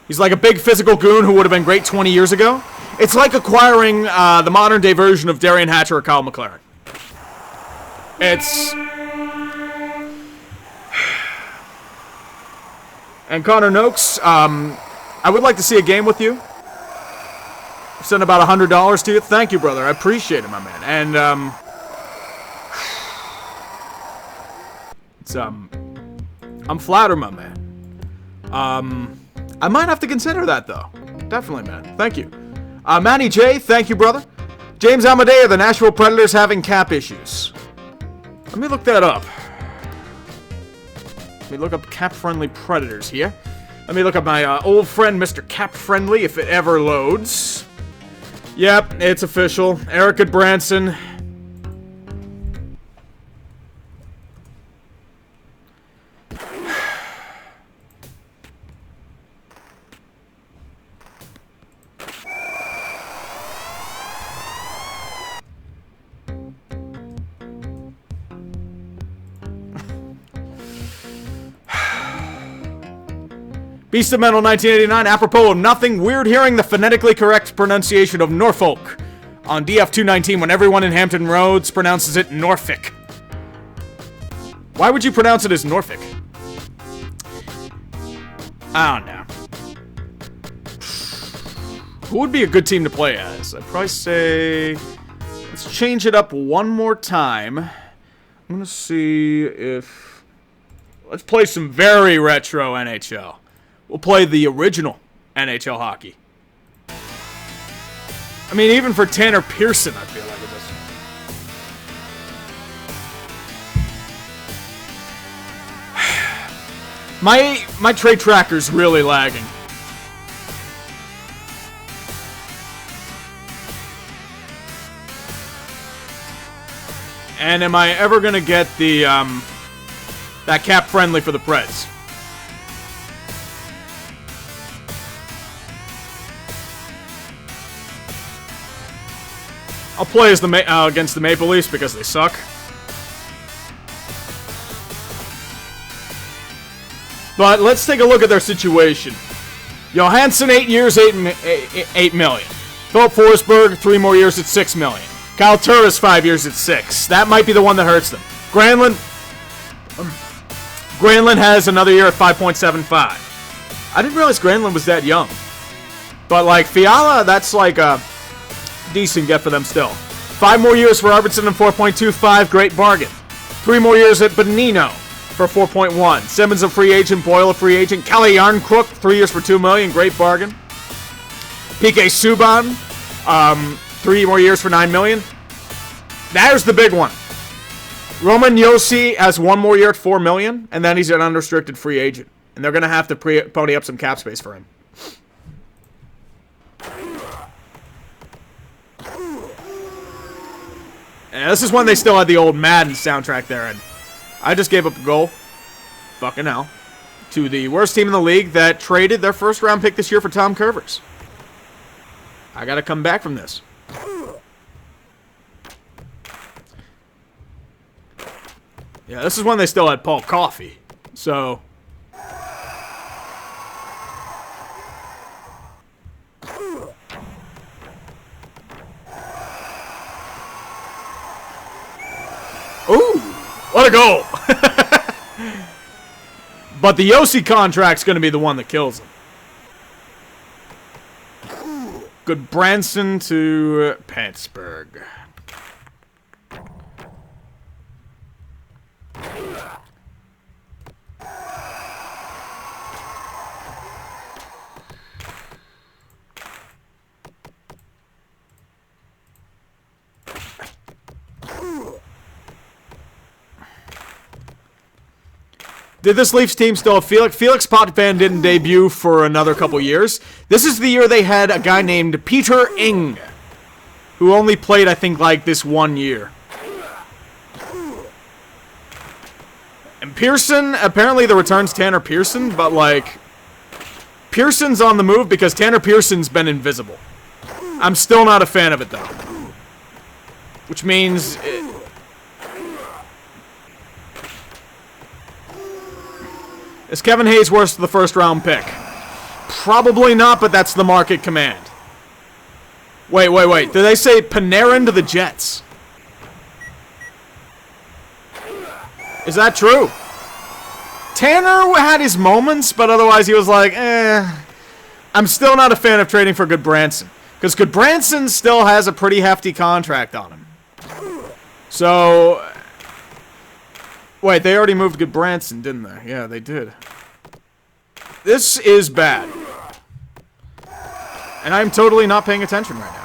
He's like a big physical goon who would have been great 20 years ago. It's like acquiring the modern-day version of Darian Hatcher or Kyle McLaren. It's... And Connor Noakes, I would like to see a game with you. I've sent about $100 to you. Thank you, brother. I appreciate it, my man. And, I'm flattered, my man. I might have to consider that, though. Definitely, man. Thank you. Manny J, thank you, brother. James Amadea, the Nashville Predators having cap issues. Let me look that up. Let me look up cap-friendly Predators here. Let me look up my old friend, Mr. Cap-Friendly, if it ever loads. Yep, it's official. Eric Gudbranson. Beast of Metal 1989, apropos of nothing, weird hearing the phonetically correct pronunciation of Norfolk on DF219 when everyone in Hampton Roads pronounces it Norfolk. Why would you pronounce it as Norfolk? I don't know. Who would be a good team to play as? I'd probably say... Let's change it up one more time. I'm gonna see if... Let's play some very retro NHL. We'll play the original NHL hockey. I mean, even for Tanner Pearson, I feel like it is. My trade tracker's really lagging. And am I ever gonna get the that cap friendly for the Preds? I'll play as the against the Maple Leafs because they suck. But let's take a look at their situation. Johansson, 8 years, 8 million. Philip Forsberg, 3 more years at 6 million. Kyle Turris, 5 years at 6. That might be the one that hurts them. Granlund has another year at 5.75. I didn't realize Granlund was that young. But like Fiala, that's like a decent get for them still. 5 more years for Arvidsson and 4.25, great bargain. 3 more years at Bonino for 4.1. Simmons a free agent, Boyle a free agent. Kelly Yarncrook, 3 years for $2 million, great bargain. PK Subban, 3 more years for $9 million. There's the big one. Roman Josi has 1 more year at $4 million, and then he's an unrestricted free agent. And they're going to have to pony up some cap space for him. And this is when they still had the old Madden soundtrack there, and I just gave up a goal. Fucking hell. To the worst team in the league that traded their first round pick this year for Tom Curvers. I gotta come back from this. Yeah, this is when they still had Paul Coffey. So... Ooh, what a goal! But the Yossi contract's going to be the one that kills him. Gudbranson to Pittsburgh. Did this Leafs team still have Felix? Felix Potvin didn't debut for another couple years. This is the year they had a guy named Peter Ing, who only played, I think, like this 1 year. And Pearson, apparently the return's Tanner Pearson, but like, Pearson's on the move because Tanner Pearson's been invisible. I'm still not a fan of it, though. Which means... Is Kevin Hayes worth the first-round pick? Probably not, but that's the market command. Wait. Did they say Panarin to the Jets? Is that true? Tanner had his moments, but otherwise he was like, I'm still not a fan of trading for Gudbranson. Because Gudbranson still has a pretty hefty contract on him. So... Wait, they already moved Gudbranson, didn't they? Yeah, they did. This is bad. And I'm totally not paying attention right now.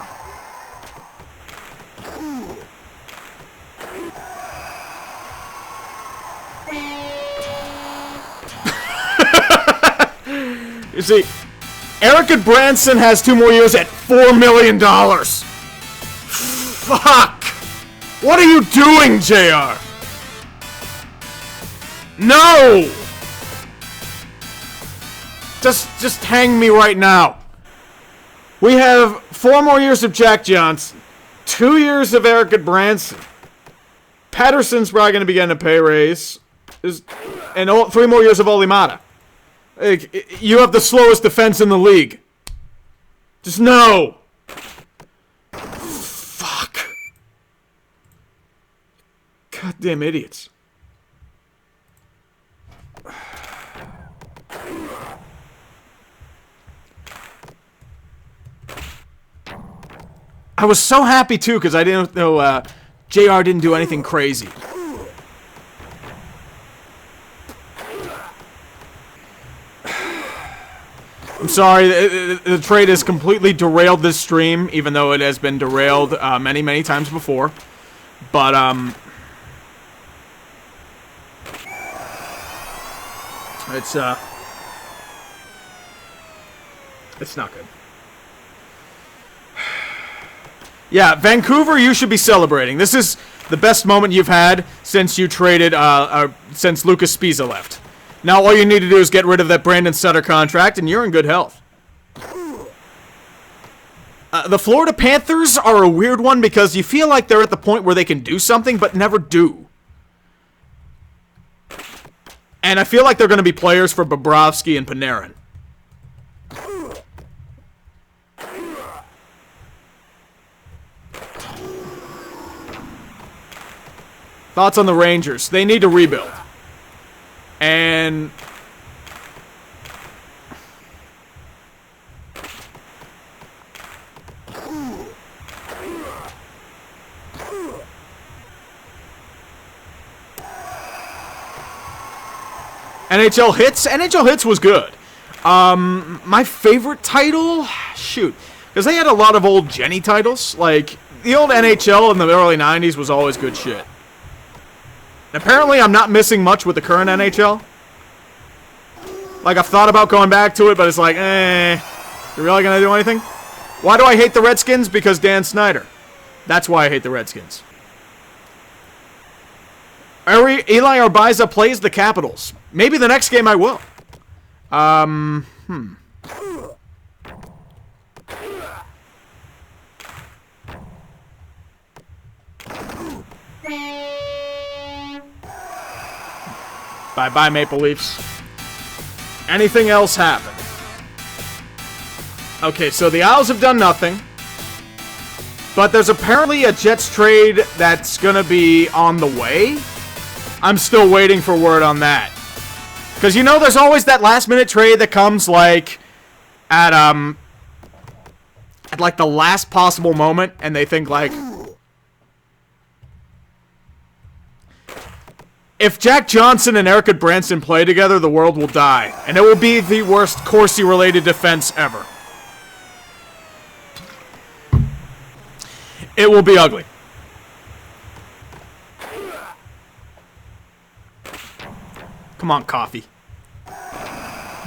You see, Eric Gudbranson has 2 more years at $4 million. Fuck! What are you doing, JR? No! Just hang me right now. We have 4 more years of Jack Johnson. 2 years of Eric Gudbranson. Patterson's probably going to be getting a pay raise. And 3 more years of Olimata. Like, you have the slowest defense in the league. Just no. Fuck. Goddamn idiots. I was so happy too because I didn't know JR didn't do anything crazy. I'm sorry, the trade has completely derailed this stream, even though it has been derailed many, many times before. But, it's not good. Yeah, Vancouver, you should be celebrating. This is the best moment you've had since you traded, since Lucas Spiza left. Now all you need to do is get rid of that Brandon Sutter contract, and you're in good health. The Florida Panthers are a weird one because you feel like they're at the point where they can do something, but never do. And I feel like they're going to be players for Bobrovsky and Panarin. Thoughts on the Rangers? They need to rebuild. And NHL Hits? NHL Hits was good. My favorite title? Shoot. Because they had a lot of old Jenny titles. Like, the old NHL in the early 90s was always good shit. Apparently, I'm not missing much with the current NHL. Like, I've thought about going back to it, but it's like, you really gonna do anything? Why do I hate the Redskins? Because Dan Snyder. That's why I hate the Redskins. Eli Arbiza plays the Capitals. Maybe the next game I will. Bye-bye, Maple Leafs. Anything else happen? Okay, so the Isles have done nothing. But there's apparently a Jets trade that's gonna be on the way. I'm still waiting for word on that. Because, you know, there's always that last-minute trade that comes, like, at like, the last possible moment, and they think, like, if Jack Johnson and Eric Gudbranson play together, the world will die. And it will be the worst Corsi-related defense ever. It will be ugly. Come on, Coffee.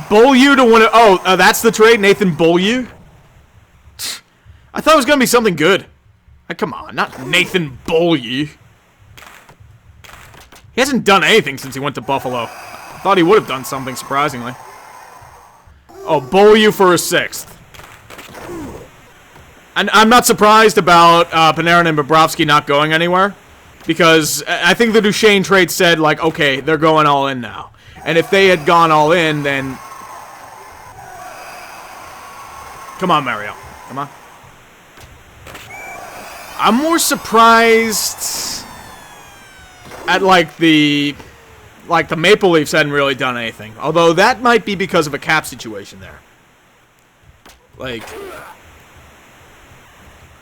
Beaulieu to win it. Oh, that's the trade? Nathan Beaulieu? I thought it was going to be something good. Come on, not Nathan Beaulieu. He hasn't done anything since he went to Buffalo. I thought he would have done something, surprisingly. Oh, Beaulieu for a sixth. And I'm not surprised about Panarin and Bobrovsky not going anywhere. Because I think the Duchesne trade said, like, okay, they're going all in now. And if they had gone all in, then... Come on, Mario. Come on. I'm more surprised... at, like, the Maple Leafs hadn't really done anything. Although that might be because of a cap situation there. Like,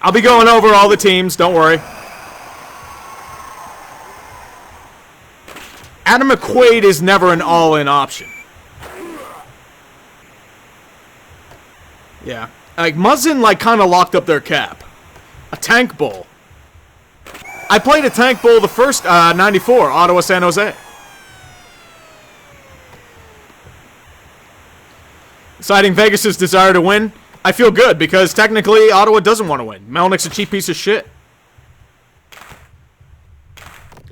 I'll be going over all the teams, don't worry. Adam McQuaid is never an all-in option. Yeah. Like, Muzzin, like, kind of locked up their cap. A tank bowl. I played a tank bowl the first 94, Ottawa, San Jose. Citing Vegas' desire to win, I feel good because technically Ottawa doesn't want to win. Melnick's a cheap piece of shit.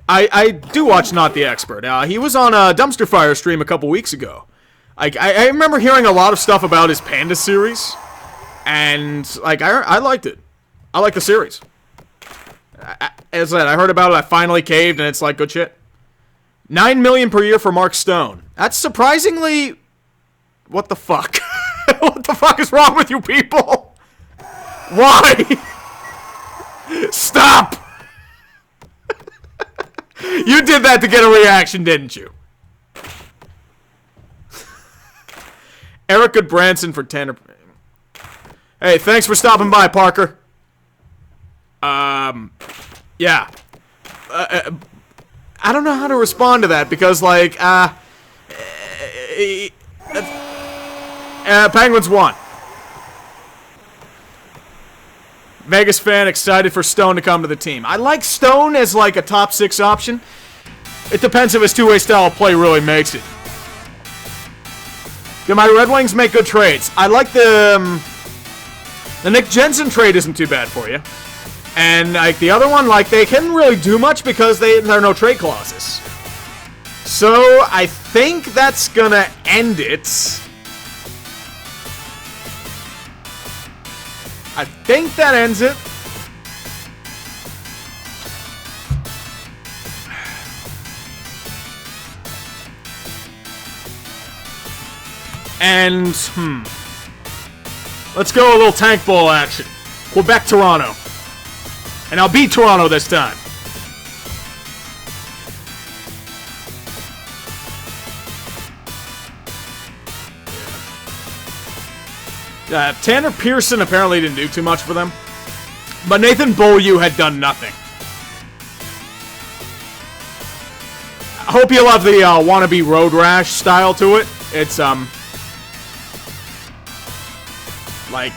I do watch Not the Expert. He was on a Dumpster Fire stream a couple weeks ago. I remember hearing a lot of stuff about his Panda series, and like I liked it. I like the series. As I said, I heard about it. I finally caved, and it's like good shit. $9 million per year for Mark Stone. That's surprisingly What the fuck? What the fuck is wrong with you people? Why? Stop! You did that to get a reaction, didn't you? Eric Gudbranson for Tanner. Hey, thanks for stopping by, Parker. Yeah. I don't know how to respond to that because, like, Penguins won. Vegas fan excited for Stone to come to the team. I like Stone as, like, a top 6 option. It depends if his two-way style of play really makes it. Do my Red Wings make good trades? I like the Nick Jensen trade isn't too bad for you. And, like, the other one, like, they couldn't really do much because there are no trade clauses. So, I think that's gonna end it. I think that ends it. And, let's go a little tank ball action. Quebec, Toronto. And I'll beat Toronto this time. Tanner Pearson apparently didn't do too much for them. But Nathan Beaulieu had done nothing. I hope you love the wannabe road rash style to it. It's, like...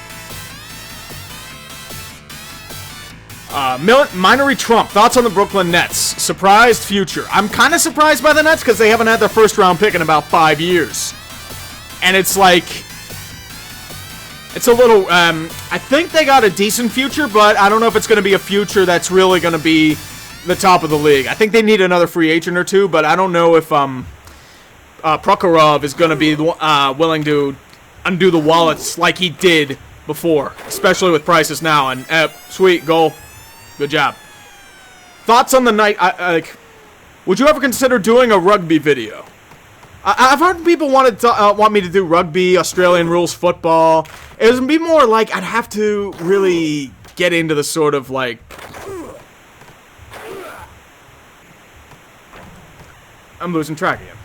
Minory Trump, thoughts on the Brooklyn Nets? Surprised future. I'm kind of surprised by the Nets because they haven't had their first round pick in about 5 years. And it's like... It's a little, I think they got a decent future, but I don't know if it's going to be a future that's really going to be the top of the league. I think they need another free agent or two, but I don't know if, Prokhorov is going to be willing to undo the wallets like he did before, especially with prices now, and, sweet, goal. Good job. Thoughts on the night, like, would you ever consider doing a rugby video? I've heard people want me to do rugby, Australian rules football. It would be more like I'd have to really get into the sort of like... I'm losing track again.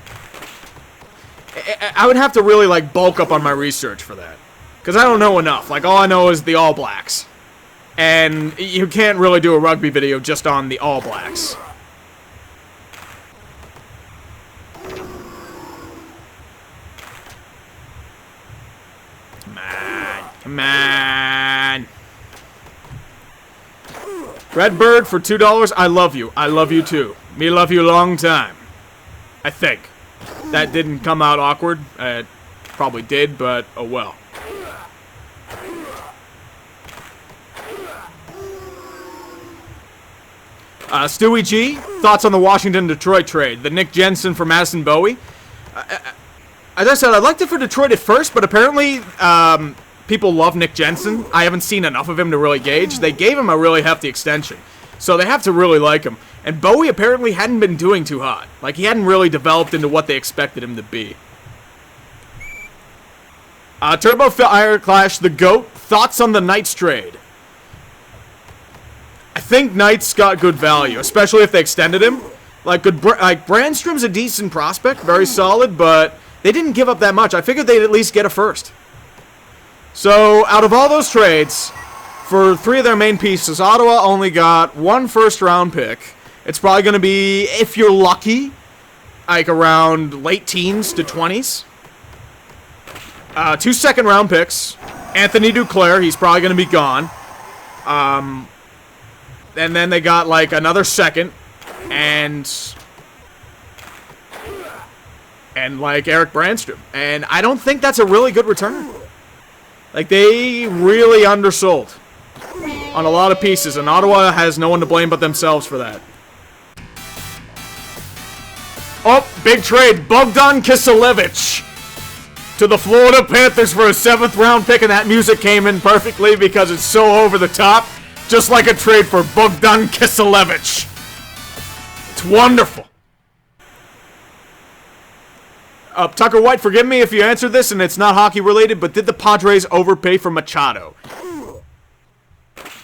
I would have to really like bulk up on my research for that. Because I don't know enough. Like all I know is the All Blacks. And you can't really do a rugby video just on the All Blacks. Come on. Redbird for $2. I love you. I love you too. Me love you long time. I think. That didn't come out awkward. It probably did, but oh well. Stewie G, thoughts on the Washington-Detroit trade? The Nick Jensen for Madison Bowie? As I said, I liked it for Detroit at first, but apparently people love Nick Jensen. I haven't seen enough of him to really gauge. They gave him a really hefty extension, so they have to really like him. And Bowie apparently hadn't been doing too hot. Like, he hadn't really developed into what they expected him to be. Turbo Fire Clash, the GOAT, thoughts on the Knights trade? I think Knights got good value, especially if they extended him. Like Brandstrom's a decent prospect, very solid, but they didn't give up that much. I figured they'd at least get a first. So, out of all those trades, for 3 of their main pieces, Ottawa only got 1 first-round pick. It's probably going to be, if you're lucky, like around late teens to 20s. 2 second-round picks. Anthony Duclair, he's probably going to be gone. And then they got, like, another second. And like, Eric Brandstrom. And I don't think that's a really good return. Like, they really undersold on a lot of pieces, and Ottawa has no one to blame but themselves for that. Oh, big trade. Bogdan Kiselevich to the Florida Panthers for a 7th round pick, and that music came in perfectly because it's so over the top. Just like a trade for Bogdan Kiselevich. It's wonderful. Tucker White, forgive me if you answered this and it's not hockey related, but did the Padres overpay for Machado?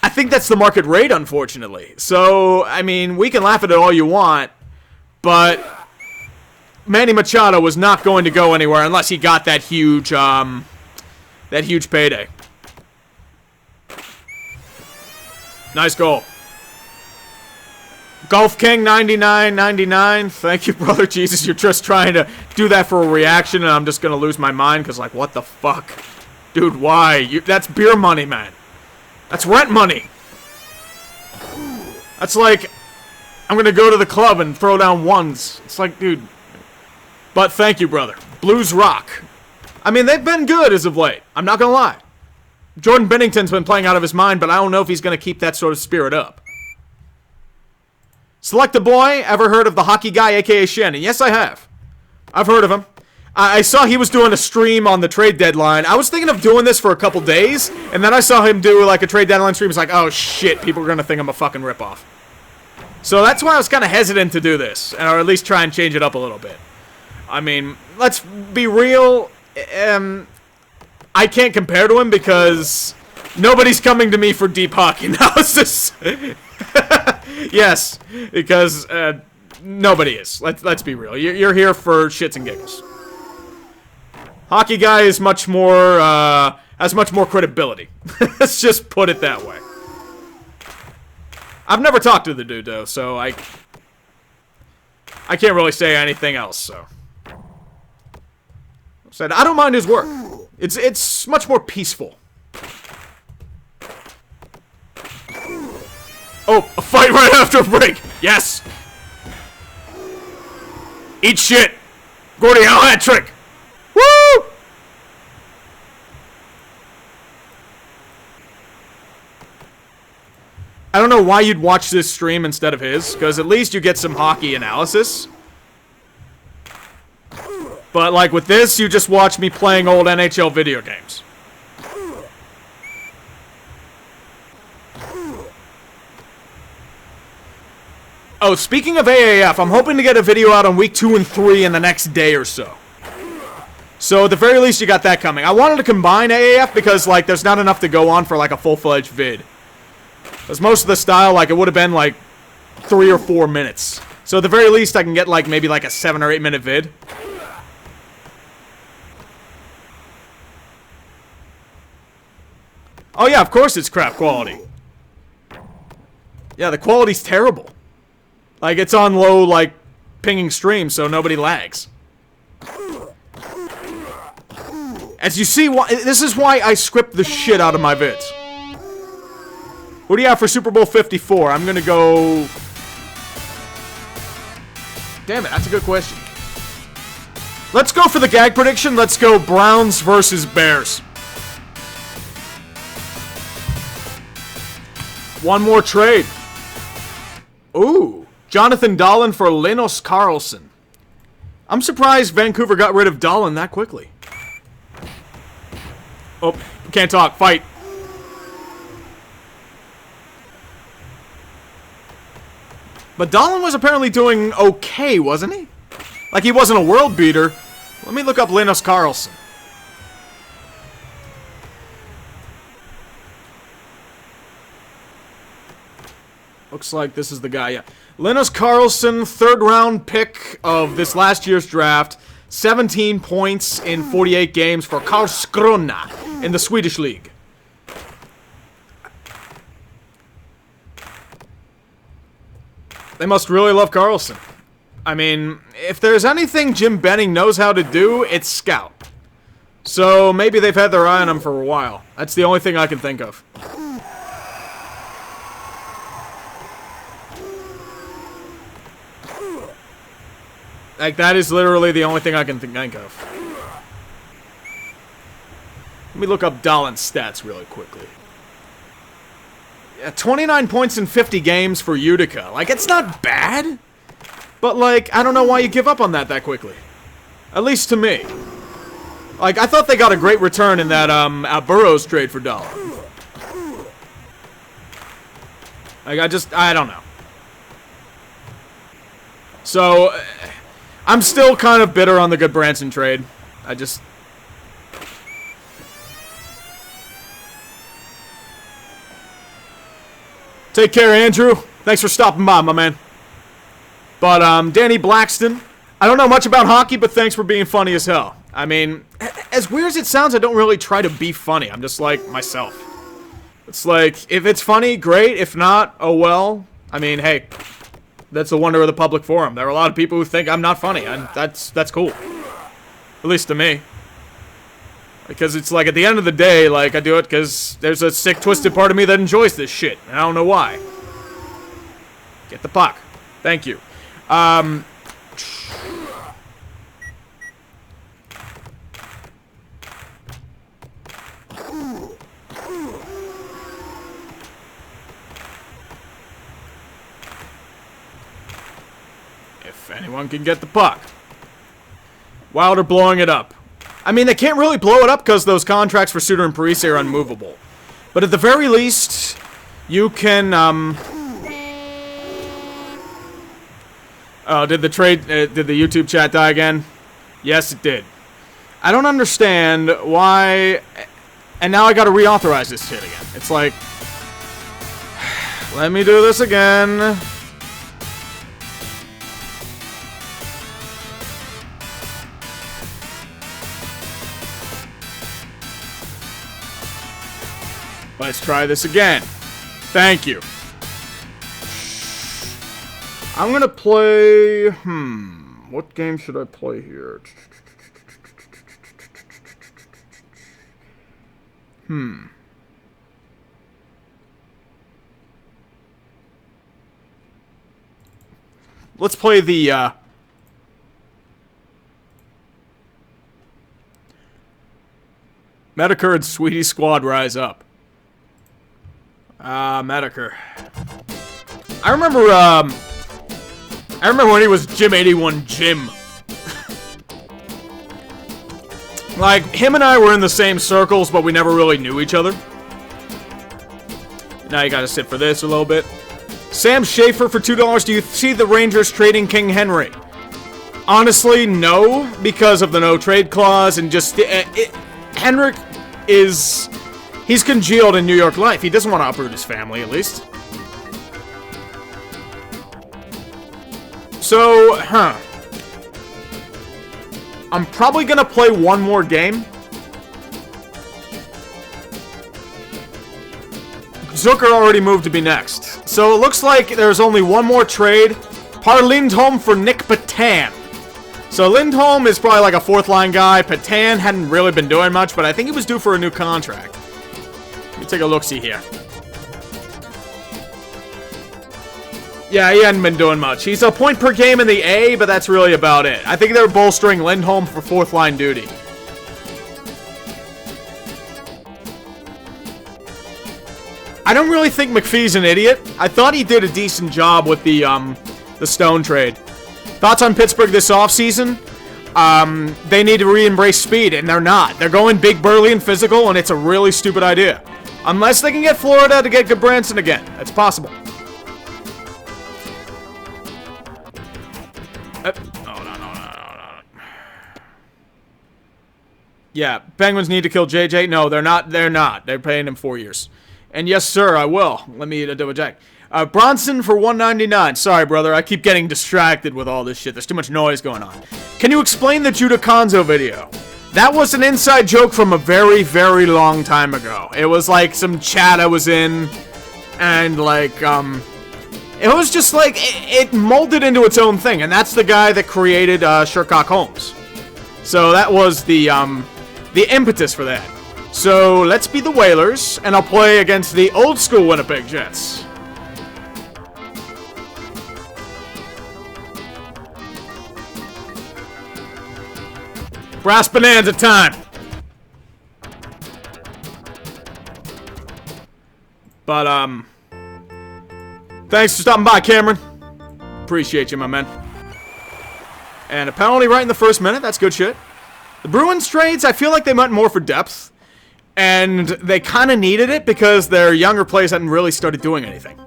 I think that's the market rate, unfortunately. So, I mean, we can laugh at it all you want, but Manny Machado was not going to go anywhere unless he got that huge payday. Nice goal. Golf King 99.99. Thank you, brother. Jesus, you're just trying to do that for a reaction, and I'm just gonna lose my mind because, like, what the fuck, dude? Why? That's beer money, man. That's rent money. That's like I'm gonna go to the club and throw down ones. It's like, dude. But thank you, brother. Blues rock. I mean, they've been good as of late. I'm not gonna lie. Jordan Bennington's been playing out of his mind, but I don't know if he's gonna keep that sort of spirit up. Select a boy, ever heard of the hockey guy, aka Shannon? Yes, I have. I've heard of him. I saw he was doing a stream on the trade deadline. I was thinking of doing this for a couple days, and then I saw him do like a trade deadline stream. It's like, oh shit, people are gonna think I'm a fucking ripoff. So that's why I was kind of hesitant to do this, or at least try and change it up a little bit. I mean, let's be real. I can't compare to him because nobody's coming to me for deep hockey analysis. Yes, because nobody is. Let's be real. You're here for shits and giggles. Hockey guy is much more has much more credibility. Let's just put it that way. I've never talked to the dude though, so I can't really say anything else. So said I don't mind his work. It's much more peaceful. Oh, a fight right after a break. Yes. Eat shit. Gordy Howe hat trick. Woo! I don't know why you'd watch this stream instead of his, because at least you get some hockey analysis. But like with this, you just watch me playing old NHL video games. Oh, speaking of AAF, I'm hoping to get a video out on week 2 and 3 in the next day or so. So at the very least, you got that coming. I wanted to combine AAF because, like, there's not enough to go on for, like, a full-fledged vid. Because most of the style, like, it would have been, like, 3 or 4 minutes. So at the very least, I can get, like, maybe, like, a 7 or 8 minute vid. Oh, yeah, of course it's crap quality. Yeah, the quality's terrible. Like, it's on low, like, pinging stream, so nobody lags. As you see, this is why I script the shit out of my vids. What do you have for Super Bowl 54? I'm gonna go... Damn it, that's a good question. Let's go for the gag prediction. Let's go Browns versus Bears. One more trade. Ooh. Jonathan Dahlen for Linus Karlsson. I'm surprised Vancouver got rid of Dahlen that quickly. Oh, can't talk. Fight. But Dahlen was apparently doing okay, wasn't he? Like, he wasn't a world beater. Let me look up Linus Karlsson. Looks like this is the guy, yeah. Linus Karlsson, 3rd round pick of this last year's draft. 17 points in 48 games for Karlskrona in the Swedish league. They must really love Karlsson. I mean, if there's anything Jim Benning knows how to do, it's scout. So maybe they've had their eye on him for a while. That's the only thing I can think of. Like, that is literally the only thing I can think of. Let me look up Dahlen's stats really quickly. Yeah, 29 points in 50 games for Utica. Like, it's not bad. But, like, I don't know why you give up on that quickly. At least to me. Like, I thought they got a great return in that, Burroughs trade for Dahlen. Like, I don't know. So... I'm still kind of bitter on the Gudbranson trade. I just... Take care, Andrew. Thanks for stopping by, my man. But, Danny Blackston. I don't know much about hockey, but thanks for being funny as hell. I mean, as weird as it sounds, I don't really try to be funny. I'm just like myself. It's like, if it's funny, great. If not, oh well. I mean, hey, that's the wonder of the public forum. There are a lot of people who think I'm not funny, and that's cool. At least to me. Because it's like, at the end of the day, like, I do it because there's a sick, twisted part of me that enjoys this shit. And I don't know why. Get the puck. Thank you. If anyone can get the puck. Wild are blowing it up. I mean, they can't really blow it up because those contracts for Suter and Parise are unmovable. But at the very least, you can, Oh, did the YouTube chat die again? Yes, it did. I don't understand why... And now I gotta reauthorize this shit again. It's like... Let me do this again. Let's try this again. Thank you. I'm gonna play... What game should I play here? Let's play the, Medicare and Sweetie Squad Rise Up. Medicare. I remember when he was Jim 81 Jim. Like, him and I were in the same circles, but we never really knew each other. Now you gotta sit for this a little bit. Sam Schaefer for $2. Do you see the Rangers trading King Henry? Honestly, no, because of the no-trade clause, and just... Henrik is... He's congealed in New York life. He doesn't want to uproot his family, at least. So, I'm probably gonna play one more game. Zucker already moved to be next. So it looks like there's only one more trade. Par Lindholm for Nick Patan. So Lindholm is probably like a fourth-line guy. Patan hadn't really been doing much, but I think he was due for a new contract. Let me take a look-see here. Yeah, he hadn't been doing much. He's a point per game in the A, but that's really about it. I think they're bolstering Lindholm for fourth-line duty. I don't really think McPhee's an idiot. I thought he did a decent job with the Stone trade. Thoughts on Pittsburgh this offseason? They need to re-embrace speed, and they're not. They're going big, burly, and physical, and it's a really stupid idea. Unless they can get Florida to get Gudbranson again. That's possible. No. Yeah, Penguins need to kill JJ. No, they're not. They're paying him 4 years. And yes, sir, I will. Let me double check. Bronson for $1.99. Sorry, brother. I keep getting distracted with all this shit. There's too much noise going on. Can you explain the Judah Konzo video? That was an inside joke from a very, very long time ago. It was like some chat I was in. And like, it was just like, it molded into its own thing. And that's the guy that created Sherlock Holmes. So that was the impetus for that. So let's be the Whalers, and I'll play against the old school Winnipeg Jets. Brass Bonanza time. But, thanks for stopping by, Cameron. Appreciate you, my man. And a penalty right in the first minute. That's good shit. The Bruins trades, I feel like they went more for depth. And they kind of needed it because their younger players hadn't really started doing anything.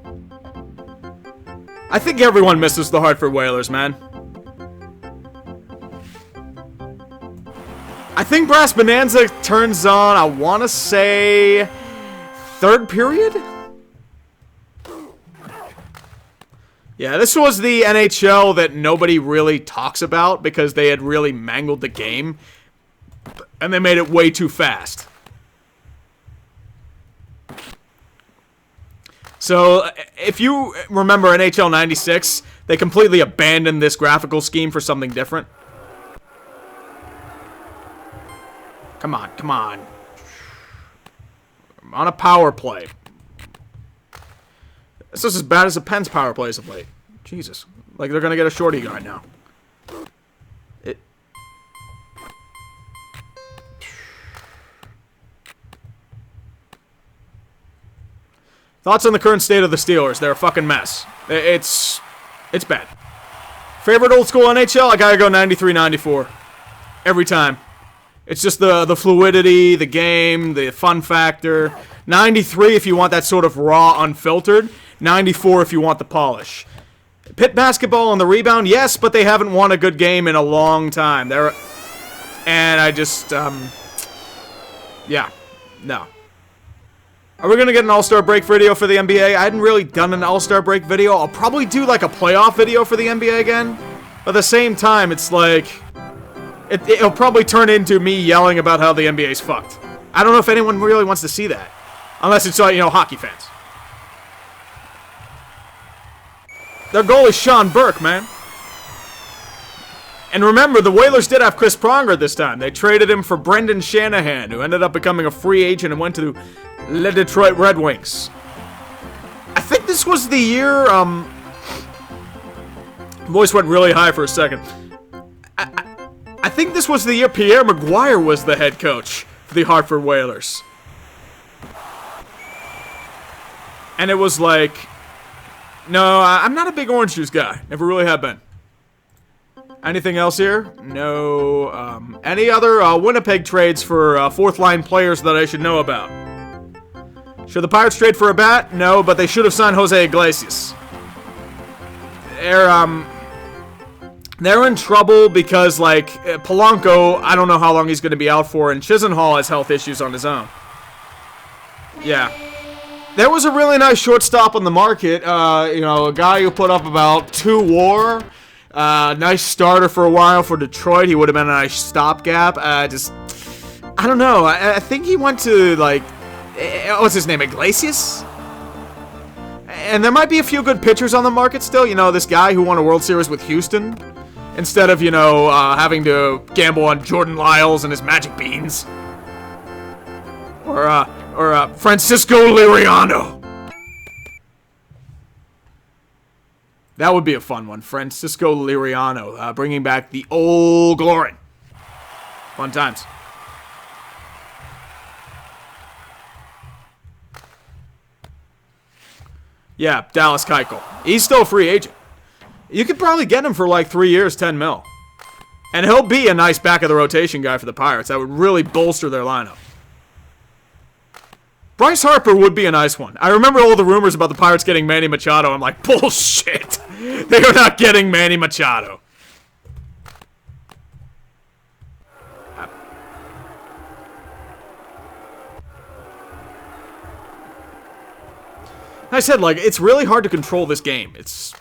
I think everyone misses the Hartford Whalers, man. I think Brass Bonanza turns on, I want to say, third period? Yeah, this was the NHL that nobody really talks about because they had really mangled the game. And they made it way too fast. So, if you remember NHL 96, they completely abandoned this graphical scheme for something different. Come on, come on. I'm on a power play. This is as bad as the Pens power plays of late. Jesus. Like, they're going to get a shorty guard now. Thoughts on the current state of the Steelers? They're a fucking mess. It's bad. Favorite old school NHL? I gotta go 93-94. Every time. It's just the fluidity, the game, the fun factor. 93 if you want that sort of raw, unfiltered. 94 if you want the polish. Pitt basketball on the rebound? Yes, but they haven't won a good game in a long time. And I just, yeah. No. Are we going to get an All-Star break video for the NBA? I hadn't really done an All-Star break video. I'll probably do like a playoff video for the NBA again. But at the same time, it's like... It'll probably turn into me yelling about how the NBA's fucked. I don't know if anyone really wants to see that. Unless it's, you know, hockey fans. Their goal is Sean Burke, man. And remember, the Whalers did have Chris Pronger this time. They traded him for Brendan Shanahan, who ended up becoming a free agent and went to the Detroit Red Wings. I think this was the year, voice went really high for a second. I think this was the year Pierre Maguire was the head coach for the Hartford Whalers. And it was like, no, I'm not a big orange juice guy. Never really have been. Anything else here? No. Any other Winnipeg trades for fourth-line players that I should know about? Should the Pirates trade for a bat? No, but they should have signed Jose Iglesias. They're in trouble because, like, Polanco, I don't know how long he's going to be out for, and Chisenhall has health issues on his own. Yeah. There was a really nice shortstop on the market. You know, a guy who put up about 2 WAR. Nice starter for a while for Detroit. He would have been a nice stopgap. I don't know. I think he went to, like, what's his name, Iglesias? And there might be a few good pitchers on the market still. You know, this guy who won a World Series with Houston. Instead of, you know, having to gamble on Jordan Lyles and his magic beans. Or Francisco Liriano. That would be a fun one. Francisco Liriano. Bringing back the old glory. Fun times. Yeah, Dallas Keuchel. He's still a free agent. You could probably get him for like 3 years, 10 mil. And he'll be a nice back-of-the-rotation guy for the Pirates. That would really bolster their lineup. Bryce Harper would be a nice one. I remember all the rumors about the Pirates getting Manny Machado. I'm like, bullshit. They are not getting Manny Machado. I said, like, it's really hard to control this game. It's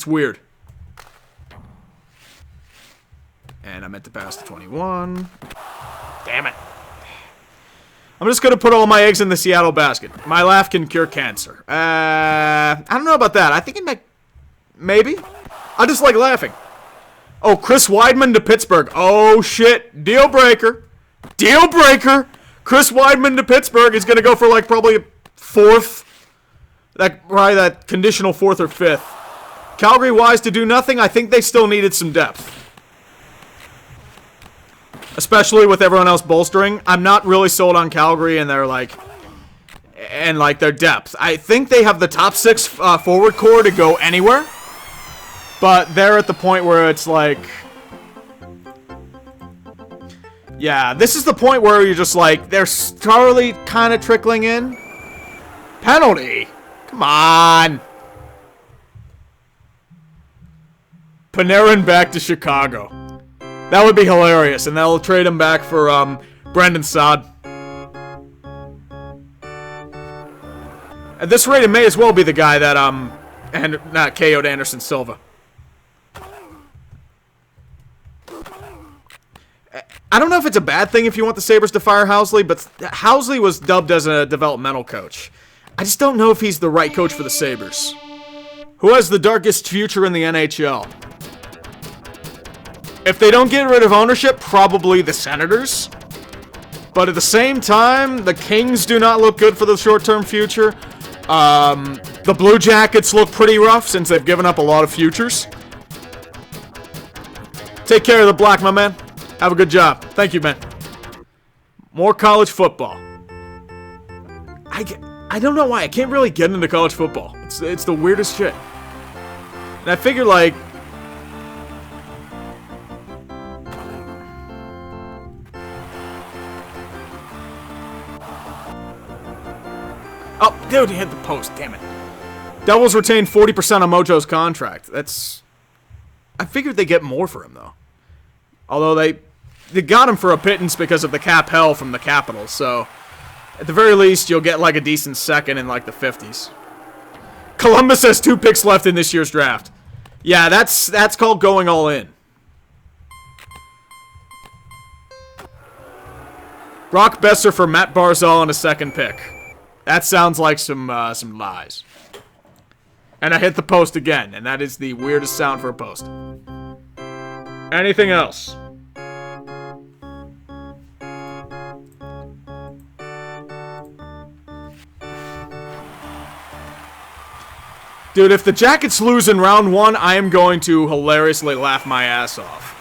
weird. And I meant to pass to 21. Damn it. I'm just going to put all my eggs in the Seattle basket. My laugh can cure cancer. I don't know about that. I think it might... Maybe? I just like laughing. Oh, Chris Weidman to Pittsburgh. Oh, shit. Deal breaker. Deal breaker. Chris Weidman to Pittsburgh is going to go for, like, probably a 4th. Probably that conditional 4th or 5th. Calgary wise to do nothing. I think they still needed some depth. Especially with everyone else bolstering. I'm not really sold on Calgary and their their depth. I think they have the top 6 forward core to go anywhere. But they're at the point where it's like... Yeah, this is the point where you're just like, they're slowly kind of trickling in. Penalty! Come on! Panarin back to Chicago. That would be hilarious, and they'll trade him back for Brendan Saad. At this rate, it may as well be the guy that and not KO'd Anderson Silva. I don't know if it's a bad thing if you want the Sabres to fire Housley, but Housley was dubbed as a developmental coach. I just don't know if he's the right coach for the Sabres. Who has the darkest future in the NHL? If they don't get rid of ownership, probably the Senators. But at the same time, the Kings do not look good for the short-term future. The Blue Jackets look pretty rough since they've given up a lot of futures. Take care of the Black, my man. Have a good job. Thank you, man. More college football. I don't know why. I can't really get into college football. It's the weirdest shit. And I figure, like... Oh, dude, he hit the post. Damn it. Devils retain 40% on Mojo's contract. That's... I figured they get more for him, though. Although they got him for a pittance because of the cap hell from the Capitals, so... At the very least, you'll get like a decent second in like the 50s. Columbus has 2 picks left in this year's draft. Yeah, that's called going all in. Brock Besser for Matt Barzal on a 2nd pick. That sounds like some lies. And I hit the post again, and that is the weirdest sound for a post. Anything else? Dude, if the Jackets lose in round 1, I am going to hilariously laugh my ass off.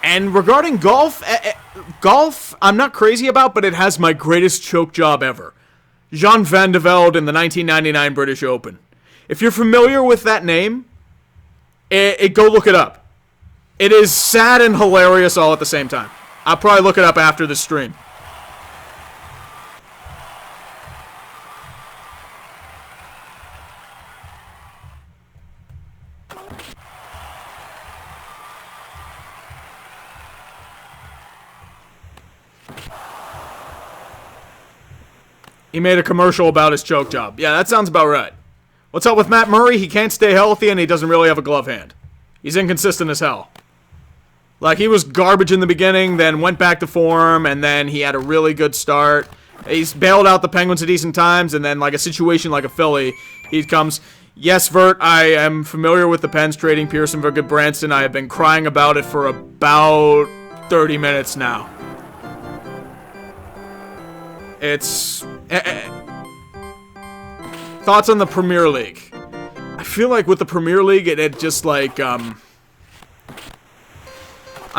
And regarding golf, I'm not crazy about, but it has my greatest choke job ever. Jean Van de Velde in the 1999 British Open. If you're familiar with that name, go look it up. It is sad and hilarious all at the same time. I'll probably look it up after the stream. He made a commercial about his choke job. Yeah, that sounds about right. What's up with Matt Murray? He can't stay healthy and he doesn't really have a glove hand. He's inconsistent as hell. Like, he was garbage in the beginning, then went back to form, and then he had a really good start. He's bailed out the Penguins at decent times, and then, like, a situation like a Philly, he comes... Yes, Vert, I am familiar with the Pens trading Pearson for Gudbranson. I have been crying about it for about 30 minutes now. It's... Thoughts on the Premier League? I feel like with the Premier League, it just like, I'm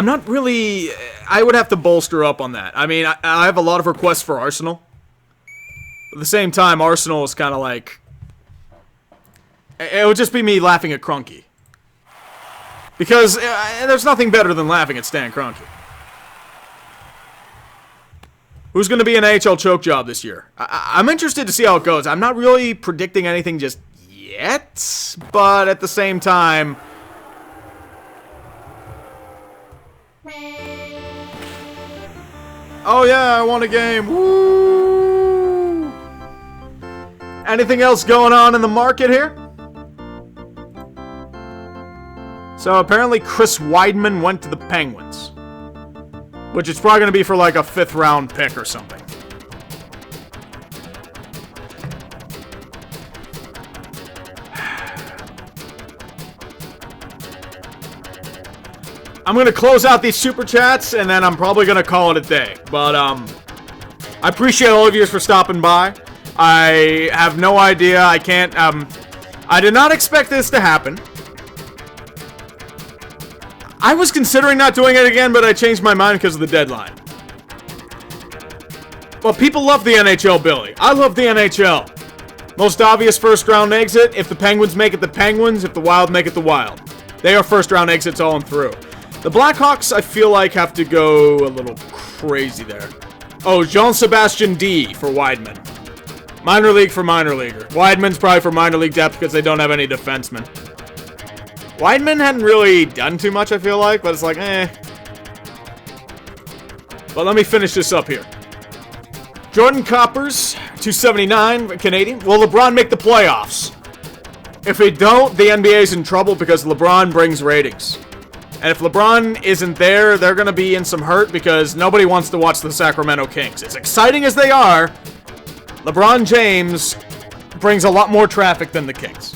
not really... I would have to bolster up on that. I mean, I have a lot of requests for Arsenal. At the same time, Arsenal is kind of like... It would just be me laughing at Kroenke. Because there's nothing better than laughing at Stan Kroenke. Who's going to be an AHL choke job this year? I'm interested to see how it goes. I'm not really predicting anything just yet, but at the same time... Oh yeah, I won a game. Woo! Anything else going on in the market here? So apparently Chris Weidman went to the Penguins. Which is probably going to be for like a 5th round pick or something. I'm going to close out these super chats and then I'm probably going to call it a day. But I appreciate all of you for stopping by. I have no idea. I can't... I did not expect this to happen. I was considering not doing it again, but I changed my mind because of the deadline. Well, people love the NHL, Billy. I love the NHL. Most obvious first-round exit, if the Penguins make it the Penguins, if the Wild make it the Wild. They are first-round exits all and through. The Blackhawks, I feel like, have to go a little crazy there. Oh, Jean-Sebastien D for Weidman. Minor league for minor leaguer. Weidman's probably for minor league depth because they don't have any defensemen. Weidman hadn't really done too much, I feel like, but it's like, eh. But let me finish this up here. Jordan Coppers, 279 Canadian. Will LeBron make the playoffs? If they don't, the NBA's in trouble because LeBron brings ratings. And if LeBron isn't there, they're going to be in some hurt because nobody wants to watch the Sacramento Kings. As exciting as they are, LeBron James brings a lot more traffic than the Kings.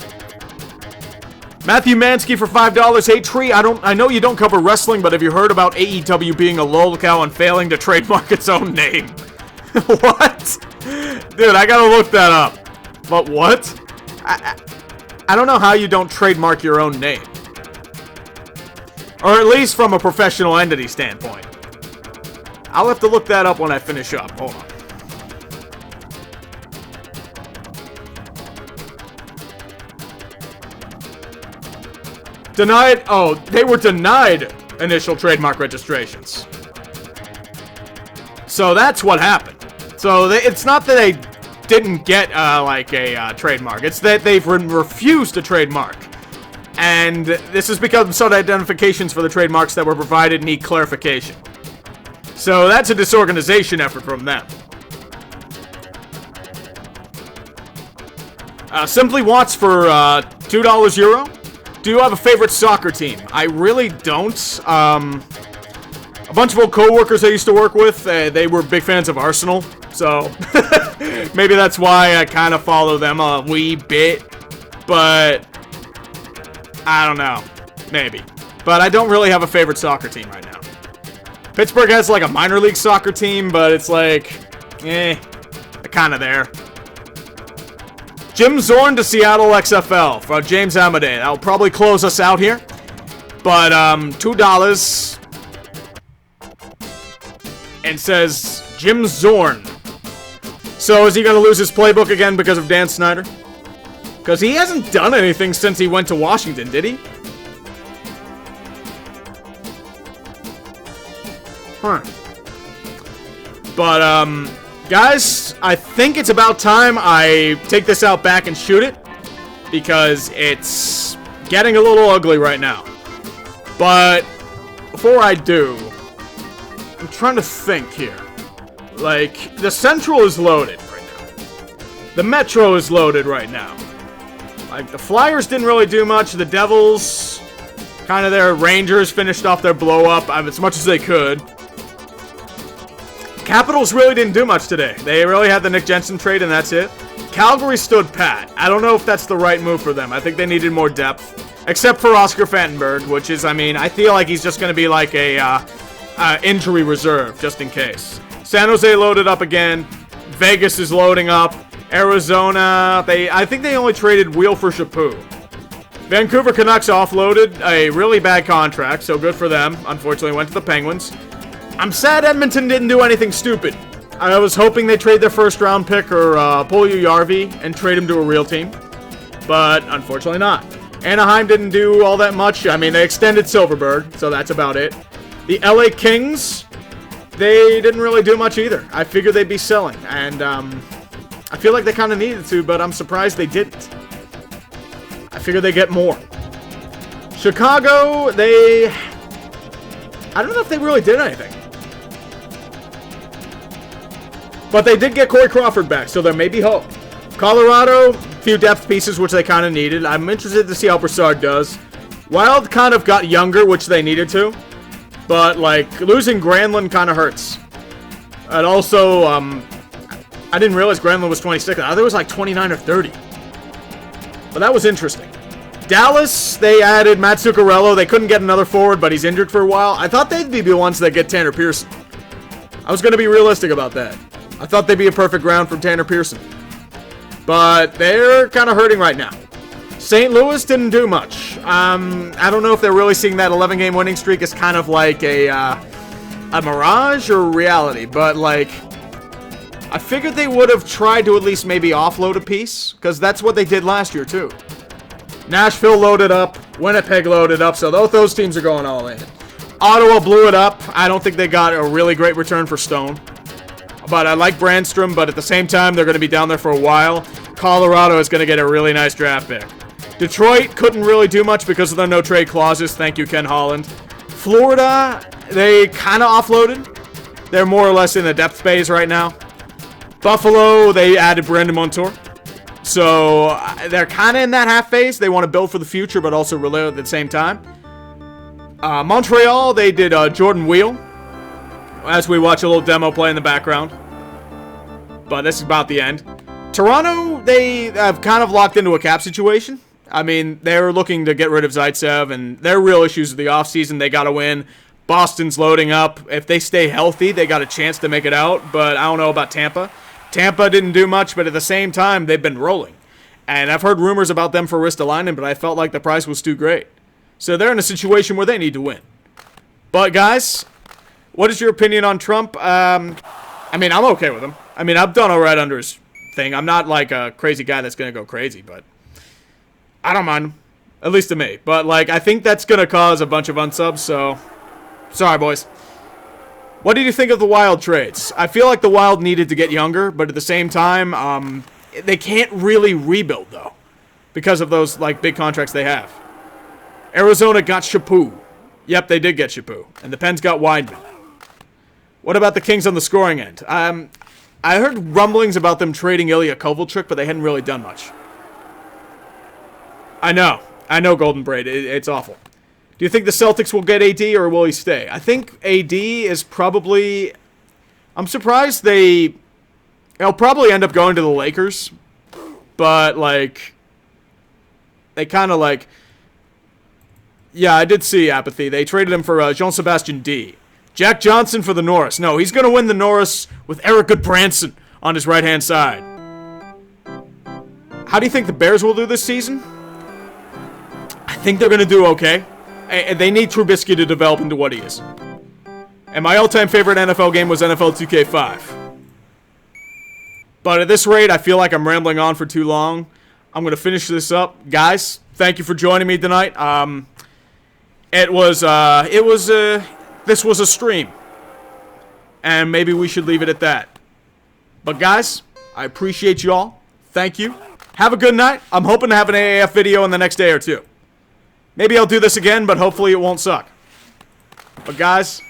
Matthew Mansky for $5. Hey Tree, I know you don't cover wrestling, but have you heard about AEW being a lolcow and failing to trademark its own name? What? Dude, I gotta look that up. But what? I don't know how you don't trademark your own name. Or at least from a professional entity standpoint. I'll have to look that up when I finish up. Hold on. Denied. Oh, they were denied initial trademark registrations. So that's what happened. So it's not that they didn't get like a trademark. It's that they've refused to trademark. And this is because some identifications for the trademarks that were provided need clarification. So that's a disorganization effort from them. Simply Watts for $2 Euro. Do you have a favorite soccer team? I really don't. A bunch of old co-workers I used to work with, they were big fans of Arsenal. So maybe that's why I kind of follow them a wee bit. But I don't know. Maybe. But I don't really have a favorite soccer team right now. Pittsburgh has like a minor league soccer team, but it's like, they're kind of there. Jim Zorn to Seattle XFL for James Amadei. That'll probably close us out here. But $2. And says Jim Zorn. So is he going to lose his playbook again because of Dan Snyder? Because he hasn't done anything since he went to Washington, did he? Huh. But, guys, I think it's about time I take this out back and shoot it. Because it's getting a little ugly right now. But before I do, I'm trying to think here. Like, the Central is loaded right now. The Metro is loaded right now. Like, the Flyers didn't really do much. The Devils, kind of their Rangers finished off their blow-up as much as they could. Capitals really didn't do much today. They really had the Nick Jensen trade, and that's it. Calgary stood pat. I don't know if that's the right move for them. I think they needed more depth. Except for Oscar Fantenberg, which is, I mean, I feel like he's just going to be like a injury reserve, just in case. San Jose loaded up again. Vegas is loading up. Arizona, I think they only traded Wheel for Chaput. Vancouver Canucks offloaded a really bad contract, so good for them. Unfortunately, went to the Penguins. I'm sad Edmonton didn't do anything stupid. I was hoping they'd trade their first-round pick or pull Yarvi and trade him to a real team. But unfortunately not. Anaheim didn't do all that much. I mean, they extended Silverberg, so that's about it. The LA Kings, they didn't really do much either. I figured they'd be selling, and I feel like they kind of needed to, but I'm surprised they didn't. I figured they'd get more. Chicago, I don't know if they really did anything. But they did get Corey Crawford back, so there may be hope. Colorado, few depth pieces, which they kind of needed. I'm interested to see how Broussard does. Wild kind of got younger, which they needed to. But, like, losing Granlund kind of hurts. And also, I didn't realize Granlund was 26. I thought it was like 29 or 30. But that was interesting. Dallas, they added Matt Zuccarello. They couldn't get another forward, but he's injured for a while. I thought they'd be the ones that get Tanner Pearson. I was going to be realistic about that. I thought they'd be a perfect round from Tanner Pearson. But they're kind of hurting right now. St. Louis didn't do much. I don't know if they're really seeing that 11-game winning streak as kind of like a mirage or reality. But, like, I figured they would have tried to at least maybe offload a piece. Because that's what they did last year, too. Nashville loaded up. Winnipeg loaded up. So both those teams are going all in. Ottawa blew it up. I don't think they got a really great return for Stone. But I like Brandstrom, but at the same time, they're going to be down there for a while. Colorado is going to get a really nice draft pick. Detroit couldn't really do much because of their no-trade clauses. Thank you, Ken Holland. Florida, they kind of offloaded. They're more or less in the depth phase right now. Buffalo, they added Brandon Montour. So, they're kind of in that half phase. They want to build for the future, but also reload at the same time. Montreal, they did Jordan Wheel. As we watch a little demo play in the background. But this is about the end. Toronto, they have kind of locked into a cap situation. I mean, they're looking to get rid of Zaitsev, and their real issues of the offseason, they got to win. Boston's loading up. If they stay healthy, they got a chance to make it out, but I don't know about Tampa. Tampa didn't do much, but at the same time, they've been rolling. And I've heard rumors about them for Ristolainen, but I felt like the price was too great. So they're in a situation where they need to win. But, guys, what is your opinion on Trump? I mean, I'm okay with him. I mean, I've done all right under his thing. I'm not like a crazy guy that's going to go crazy, but I don't mind him. At least to me. But, like, I think that's going to cause a bunch of unsubs, so sorry, boys. What did you think of the Wild trades? I feel like the Wild needed to get younger, but at the same time, they can't really rebuild, though, because of those, like, big contracts they have. Arizona got Chaput. Yep, they did get Chaput. And the Pens got Wideman. What about the Kings on the scoring end? I heard rumblings about them trading Ilya Kovalchuk, but they hadn't really done much. I know, Golden Braid. It's awful. Do you think the Celtics will get AD, or will he stay? I think AD is probably... I'm surprised they'll probably end up going to the Lakers. But, like... They kind of, like... Yeah, I did see apathy. They traded him for Jean-Sebastien D. Jack Johnson for the Norris. No, he's going to win the Norris with Eric Gudbranson on his right-hand side. How do you think the Bears will do this season? I think they're going to do okay. And they need Trubisky to develop into what he is. And my all-time favorite NFL game was NFL 2K5. But at this rate, I feel like I'm rambling on for too long. I'm going to finish this up. Guys, thank you for joining me tonight. This was a stream. And maybe we should leave it at that. But guys, I appreciate you all. Thank you. Have a good night. I'm hoping to have an AAF video in the next day or two. Maybe I'll do this again, but hopefully it won't suck. But guys,